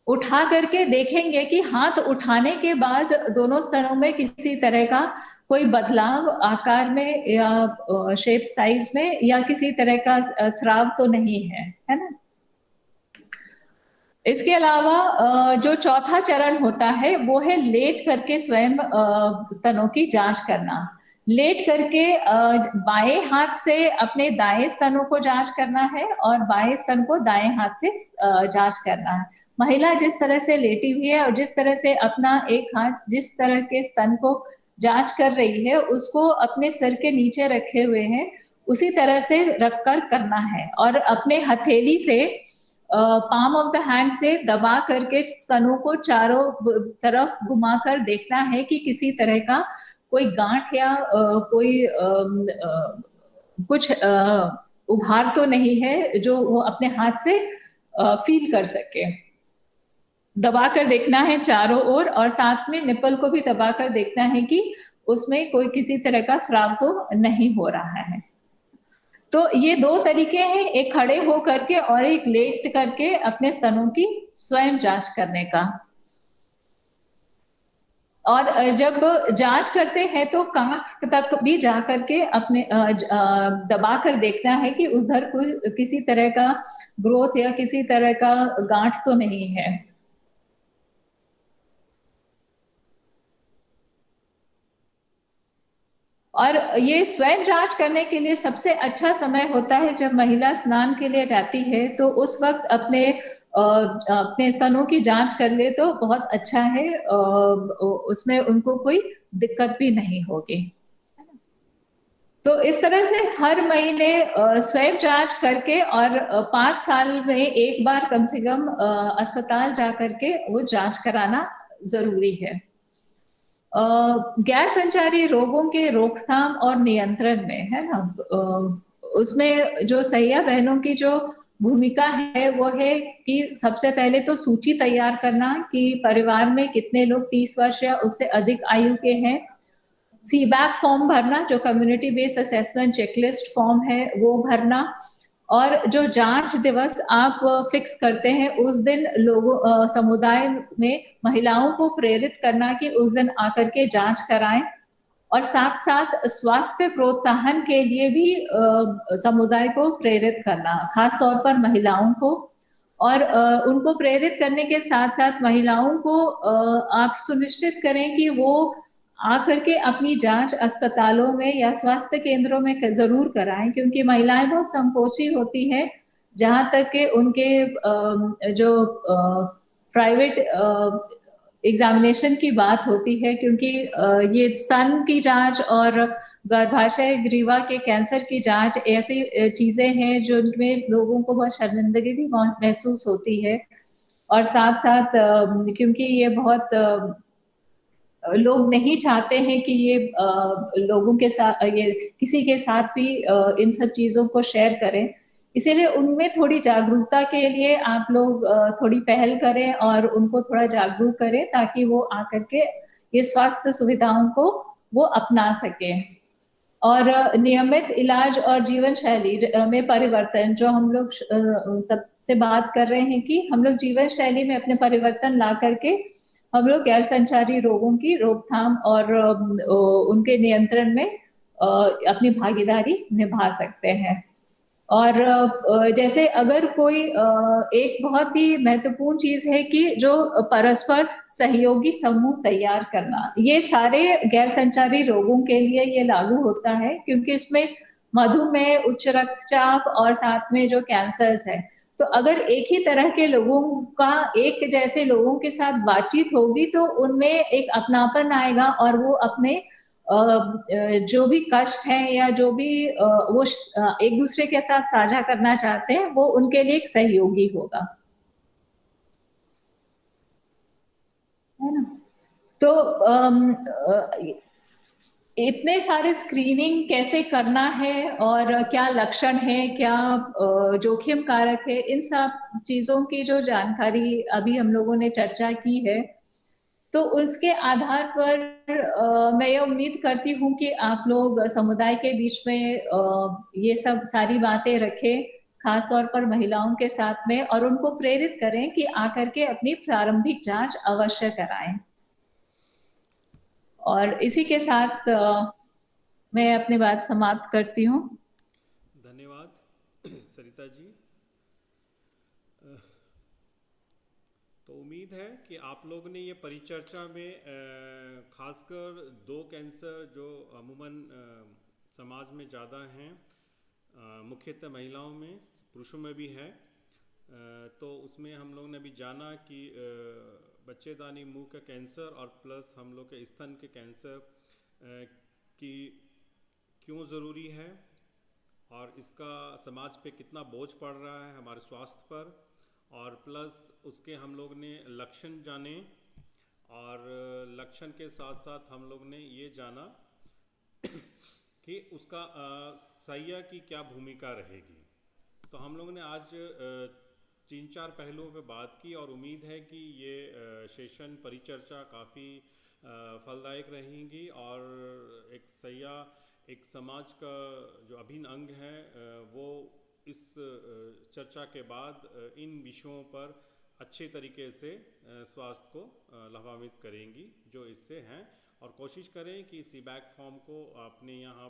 उठा करके देखेंगे कि हाथ उठाने के बाद दोनों स्तनों में किसी तरह का कोई बदलाव आकार में या शेप साइज में या किसी तरह का स्राव तो नहीं है ना। इसके अलावा जो चौथा चरण होता है वो है लेट करके स्वयं स्तनों की जांच करना। लेट करके बाएं हाथ से अपने दाएं स्तनों को जांच करना है और बाएं स्तन को दाएं हाथ से जांच करना है। महिला जिस तरह से लेटी हुई है और जिस तरह से अपना एक हाथ जिस तरह के स्तन को जांच कर रही है उसको अपने सिर के नीचे रखे हुए हैं, उसी तरह से रखकर करना है। और अपने हथेली से पाम ऑफ द हैंड से दबा करके स्तनों को चारों तरफ घुमाकर देखना है कि किसी तरह का कोई गांठ या कोई कुछ उभार तो नहीं है जो वो अपने हाथ से फील कर सके। दबा कर देखना है चारों ओर, और साथ में निप्पल को भी दबा कर देखना है कि उसमें कोई किसी तरह का स्राव तो नहीं हो रहा है। तो ये दो तरीके हैं, एक खड़े हो करके और एक लेट करके अपने स्तनों की स्वयं जांच करने का। और जब जांच करते हैं तो कांख तक भी जा करके अपने दबा कर देखना है कि उधर कोई किसी तरह का ग्रोथ या किसी तरह का गांठ तो नहीं है। और ये स्वयं जांच करने के लिए सबसे अच्छा समय होता है जब महिला स्नान के लिए जाती है, तो उस वक्त अपने स्तनों की जांच कर ले तो बहुत अच्छा है, उसमें उनको कोई दिक्कत भी नहीं होगी। तो इस तरह से हर महीने स्वयं जांच करके और 5 साल में एक बार कम से कम अस्पताल जा करके वो जांच कराना जरूरी है। गैर संचारी रोगों के रोकथाम और नियंत्रण में, है ना, उसमें जो सैया बहनों की जो भूमिका है वो है कि सबसे पहले तो सूची तैयार करना कि परिवार में कितने लोग 30 वर्ष या उससे अधिक आयु के हैं। सीबैक फॉर्म भरना, जो community based assessment checklist form है वो भरना। और जो जांच दिवस आप फिक्स करते हैं उस दिन लोगों समुदाय में महिलाओं को प्रेरित करना कि उस दिन आकर के जांच कराएं। और साथ साथ स्वास्थ्य प्रोत्साहन के लिए भी समुदाय को प्रेरित करना, खास तौर पर महिलाओं को। और उनको प्रेरित करने के साथ साथ महिलाओं को आप सुनिश्चित करें कि वो आकर के अपनी जांच अस्पतालों में या स्वास्थ्य केंद्रों में जरूर कराएं, क्योंकि महिलाएं बहुत संकोची होती हैं जहां तक कि उनके जो प्राइवेट एग्जामिनेशन की बात होती है, क्योंकि ये स्तन की जांच और गर्भाशय ग्रीवा के कैंसर की जांच ऐसी चीजें हैं जो उनमें लोगों को बहुत शर्मिंदगी भी महसूस होती है। और साथ साथ क्योंकि ये बहुत लोग नहीं चाहते हैं कि ये लोगों के साथ, ये किसी के साथ भी इन सब चीजों को शेयर करें, इसीलिए उनमें थोड़ी जागरूकता के लिए आप लोग थोड़ी पहल करें और उनको थोड़ा जागरूक करें ताकि वो आकर के ये स्वास्थ्य सुविधाओं को वो अपना सके। और नियमित इलाज और जीवन शैली में परिवर्तन, जो हम लोग तब से बात कर रहे हैं कि हम लोग जीवन शैली में अपने परिवर्तन ला करके हम लोग गैर संचारी रोगों की रोकथाम और उनके नियंत्रण में अपनी भागीदारी निभा सकते हैं। और जैसे अगर कोई एक बहुत ही महत्वपूर्ण चीज है कि जो परस्पर सहयोगी समूह तैयार करना, ये सारे गैर संचारी रोगों के लिए ये लागू होता है, क्योंकि इसमें मधुमेह, उच्च रक्तचाप और साथ में जो कैंसर्स है, तो अगर एक ही तरह के लोगों का एक जैसे लोगों के साथ बातचीत होगी तो उनमें एक अपनापन आएगा और वो अपने जो भी कष्ट है या जो भी वो एक दूसरे के साथ साझा करना चाहते हैं वो उनके लिए एक सहयोगी होगा, है ना। तो इतने सारे स्क्रीनिंग कैसे करना है और क्या लक्षण है, क्या जोखिम कारक है, इन सब चीजों की जो जानकारी अभी हम लोगों ने चर्चा की है, तो उसके आधार पर मैं ये उम्मीद करती हूँ कि आप लोग समुदाय के बीच में ये सब सारी बातें रखें, खास तौर पर महिलाओं के साथ में, और उनको प्रेरित करें कि आकर के अपनी प्रारंभिक जांच अवश्य कराएं। और इसी के साथ मैं अपनी बात समाप्त करती हूँ। धन्यवाद सरिता जी। तो उम्मीद है कि आप लोग ने ये परिचर्चा में खासकर दो कैंसर जो अमूमन समाज में ज़्यादा हैं, मुख्यतः महिलाओं में, पुरुषों में भी है, तो उसमें हम लोग ने भी जाना कि बच्चेदानी मुंह का कैंसर और प्लस हम लोग के स्तन के कैंसर की क्यों ज़रूरी है और इसका समाज पे कितना बोझ पड़ रहा है हमारे स्वास्थ्य पर, और प्लस उसके हम लोग ने लक्षण जाने, और लक्षण के साथ साथ हम लोग ने ये जाना कि उसका सहिया की क्या भूमिका रहेगी। तो हम लोग ने आज 3-4 पहलुओं पे बात की और उम्मीद है कि ये सेशन परिचर्चा काफ़ी फलदायक रहेंगी और एक सहिया एक समाज का जो अभिन्न अंग है वो इस चर्चा के बाद इन विषयों पर अच्छे तरीके से स्वास्थ्य को लाभान्वित करेंगी जो इससे हैं, और कोशिश करें कि इसी बैक फॉर्म को अपने यहाँ